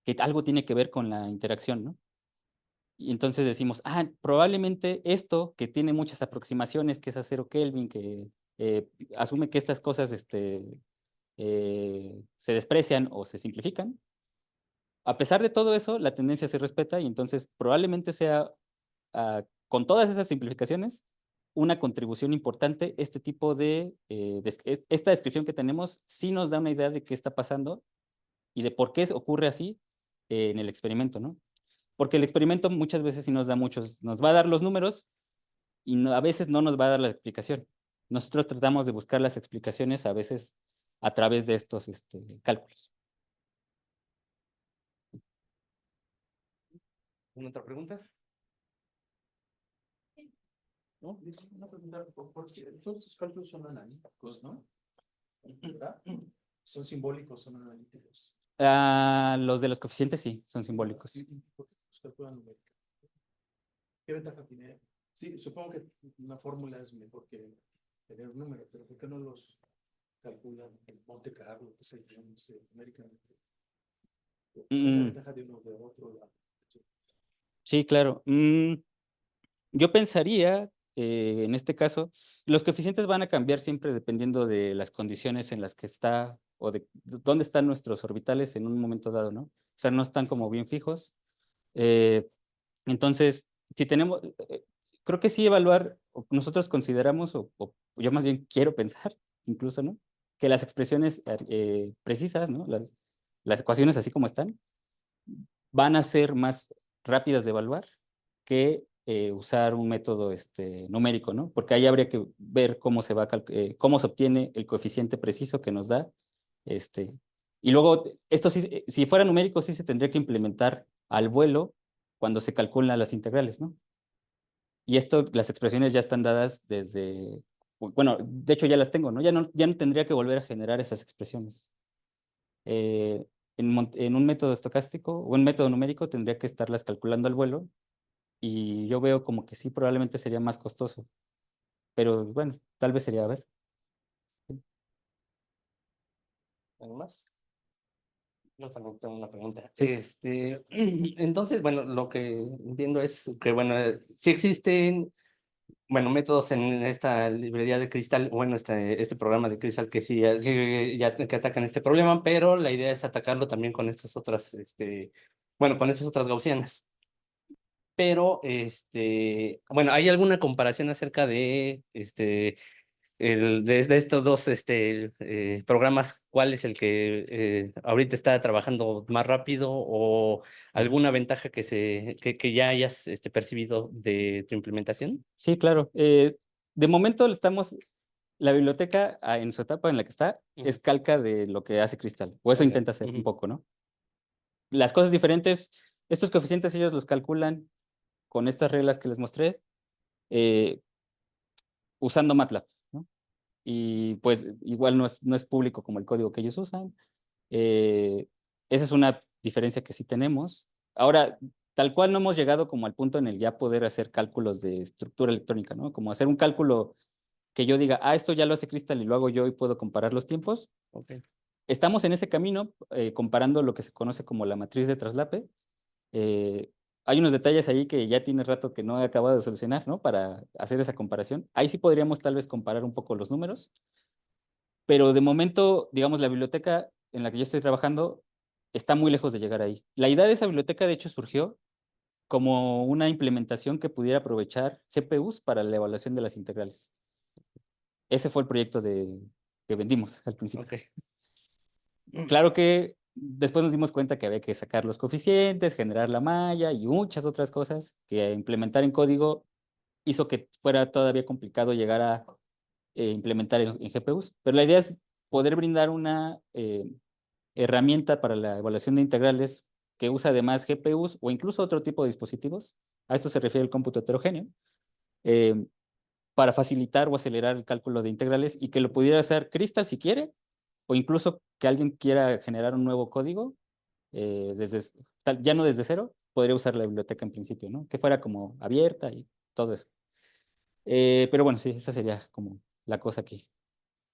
que algo tiene que ver con la interacción, ¿no? Y entonces decimos, probablemente esto que tiene muchas aproximaciones, que es a 0 Kelvin, que asume que estas cosas se desprecian o se simplifican. A pesar de todo eso, la tendencia se respeta y entonces probablemente sea, con todas esas simplificaciones, una contribución importante. Este tipo esta descripción que tenemos sí nos da una idea de qué está pasando y de por qué ocurre así en el experimento, ¿no? Porque el experimento muchas veces sí nos va a dar los números y a veces no nos va a dar la explicación. Nosotros tratamos de buscar las explicaciones a veces a través de estos cálculos. ¿Una otra pregunta? ¿No? Una pregunta, porque todos estos cálculos son analíticos, ¿no? ¿Verdad? Son simbólicos, son analíticos. Los de los coeficientes sí, son simbólicos. ¿Y por qué los calculan numérica? ¿Qué ventaja tiene? Sí, supongo que una fórmula es mejor que tener un número, pero ¿por qué no los calculan en Monte Carlo, qué sé yo, no sé, numéricamente? ¿Cuál es la ventaja de uno o de otro? Sí, claro. Yo pensaría, en este caso, los coeficientes van a cambiar siempre dependiendo de las condiciones en las que está o de dónde están nuestros orbitales en un momento dado, ¿no? O sea, no están como bien fijos. Eh, entonces, si tenemos, creo que sí evaluar, o nosotros consideramos, o yo más bien quiero pensar, incluso, ¿no? Que las expresiones precisas, ¿no? Las ecuaciones así como están, van a ser más rápidas de evaluar que usar un método numérico, ¿no? Porque ahí habría que ver cómo cómo se obtiene el coeficiente preciso que nos da. Y luego, esto sí, si fuera numérico, sí se tendría que implementar al vuelo cuando se calculan las integrales, ¿no? Y esto, las expresiones ya están dadas bueno, de hecho ya las tengo, ¿no? Ya no tendría que volver a generar esas expresiones. En un método estocástico o un método numérico tendría que estarlas calculando al vuelo y yo veo como que sí, probablemente sería más costoso, pero bueno, tal vez sería, a ver. ¿Algo más? Yo también tengo una pregunta. Entonces, bueno, lo que entiendo es que, bueno, sí existen bueno, métodos en esta librería de Crystal, bueno, este programa de Crystal que sí, que atacan este problema, pero la idea es atacarlo también con estas otras, bueno, con estas otras gaussianas. Pero, bueno, ¿hay alguna comparación acerca de, de estos dos, programas? ¿Cuál es el que ahorita está trabajando más rápido o alguna ventaja que ya hayas, percibido de tu implementación? Sí, claro. De momento la biblioteca en su etapa en la que está es Ujú. calca de lo que hace Crystal, o eso Ok, intenta hacer un ujú. poco, ¿no? Las cosas diferentes, estos coeficientes ellos los calculan con estas reglas que les mostré, eh, usando MATLAB, ¿no? Y pues igual no es público como el código que ellos usan. Esa es una diferencia que sí tenemos. Ahora, tal cual no hemos llegado como al punto en el ya poder hacer cálculos de estructura electrónica, ¿no? Como hacer un cálculo que yo diga, esto ya lo hace Crystal y lo hago yo y puedo comparar los tiempos. Ok. Estamos en ese camino, comparando lo que se conoce como la matriz de traslape. Eh, Hay unos detalles ahí que ya tiene rato que no he acabado de solucionar, ¿no? Para hacer esa comparación. Ahí sí podríamos tal vez comparar un poco los números, pero de momento, digamos, la biblioteca en la que yo estoy trabajando está muy lejos de llegar ahí. La idea de esa biblioteca, de hecho, surgió como una implementación que pudiera aprovechar GPUs para la evaluación de las integrales. Ese fue el proyecto que vendimos al principio. Ok. Claro que después nos dimos cuenta que había que sacar los coeficientes, generar la malla y muchas otras cosas que implementar en código hizo que fuera todavía complicado llegar a implementar en GPUs. Pero la idea es poder brindar una herramienta para la evaluación de integrales que usa además GPUs o incluso otro tipo de dispositivos. A esto se refiere el cómputo heterogéneo. eh, para facilitar o acelerar el cálculo de integrales y que lo pudiera hacer Crystal si quiere, o incluso que alguien quiera generar un nuevo código, ya no desde cero, podría usar la biblioteca en principio, ¿no? Que fuera como abierta y todo eso. Pero bueno, sí, esa sería como la cosa aquí.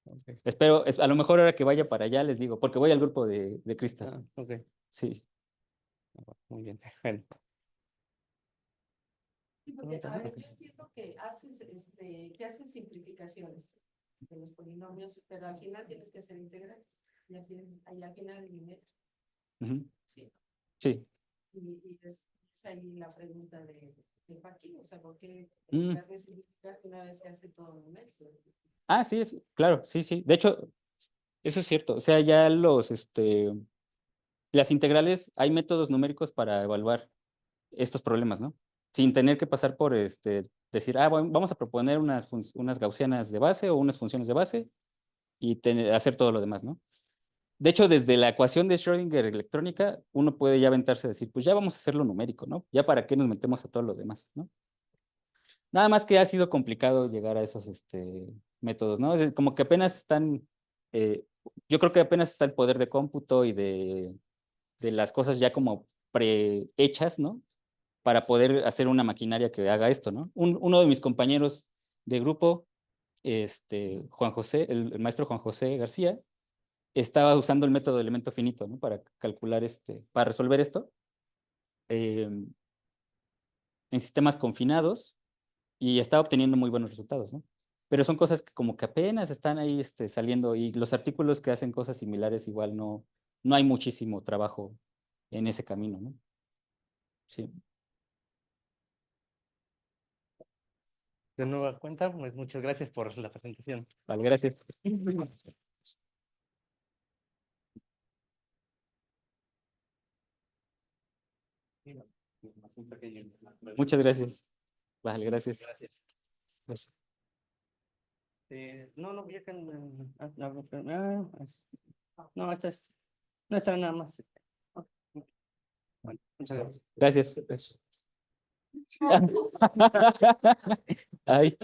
Ok. Espero, a lo mejor ahora que vaya para allá les digo, porque voy al grupo de Crystal. Ok. Sí. Muy bien. Bueno. Sí, porque, a ver, yo entiendo que haces simplificaciones de los polinomios, pero al final tienes que hacer integrales. Y al final eliminas. Ujú. Sí. Sí. Y es ahí la pregunta de Joaquín, o sea, ¿por qué en Mm. lugar de simplificar una vez se hace todo numérico? Sí, claro, sí, sí. De hecho, eso es cierto. O sea, ya las integrales, hay métodos numéricos para evaluar estos problemas, ¿no? Sin tener que pasar por decir, bueno, vamos a proponer unas gaussianas de base o unas funciones de base y hacer todo lo demás, ¿no? De hecho, desde la ecuación de Schrödinger electrónica, uno puede ya aventarse a decir, pues ya vamos a hacerlo numérico, ¿no? Ya para qué nos metemos a todo lo demás, ¿no? Nada más que ha sido complicado llegar a esos métodos, ¿no? Como que apenas eh, yo creo que apenas está el poder de cómputo y de las cosas ya como prehechas, ¿no? Para poder hacer una maquinaria que haga esto, ¿no? Uno de mis compañeros de grupo, Juan José, el maestro Juan José García, estaba usando el método de elemento finito, ¿no? Para calcular para resolver esto eh, en sistemas confinados y estaba obteniendo muy buenos resultados, ¿no? Pero son cosas que como que apenas están ahí saliendo y los artículos que hacen cosas similares igual no hay muchísimo trabajo en ese camino, ¿no? Sí. De nueva cuenta, pues muchas gracias por la presentación. Vale, gracias. Muchas gracias. Vale, gracias. Gracias. Gracias. No, vi acá no, no, esta nada más. Bueno, muchas gracias. Gracias. Ay.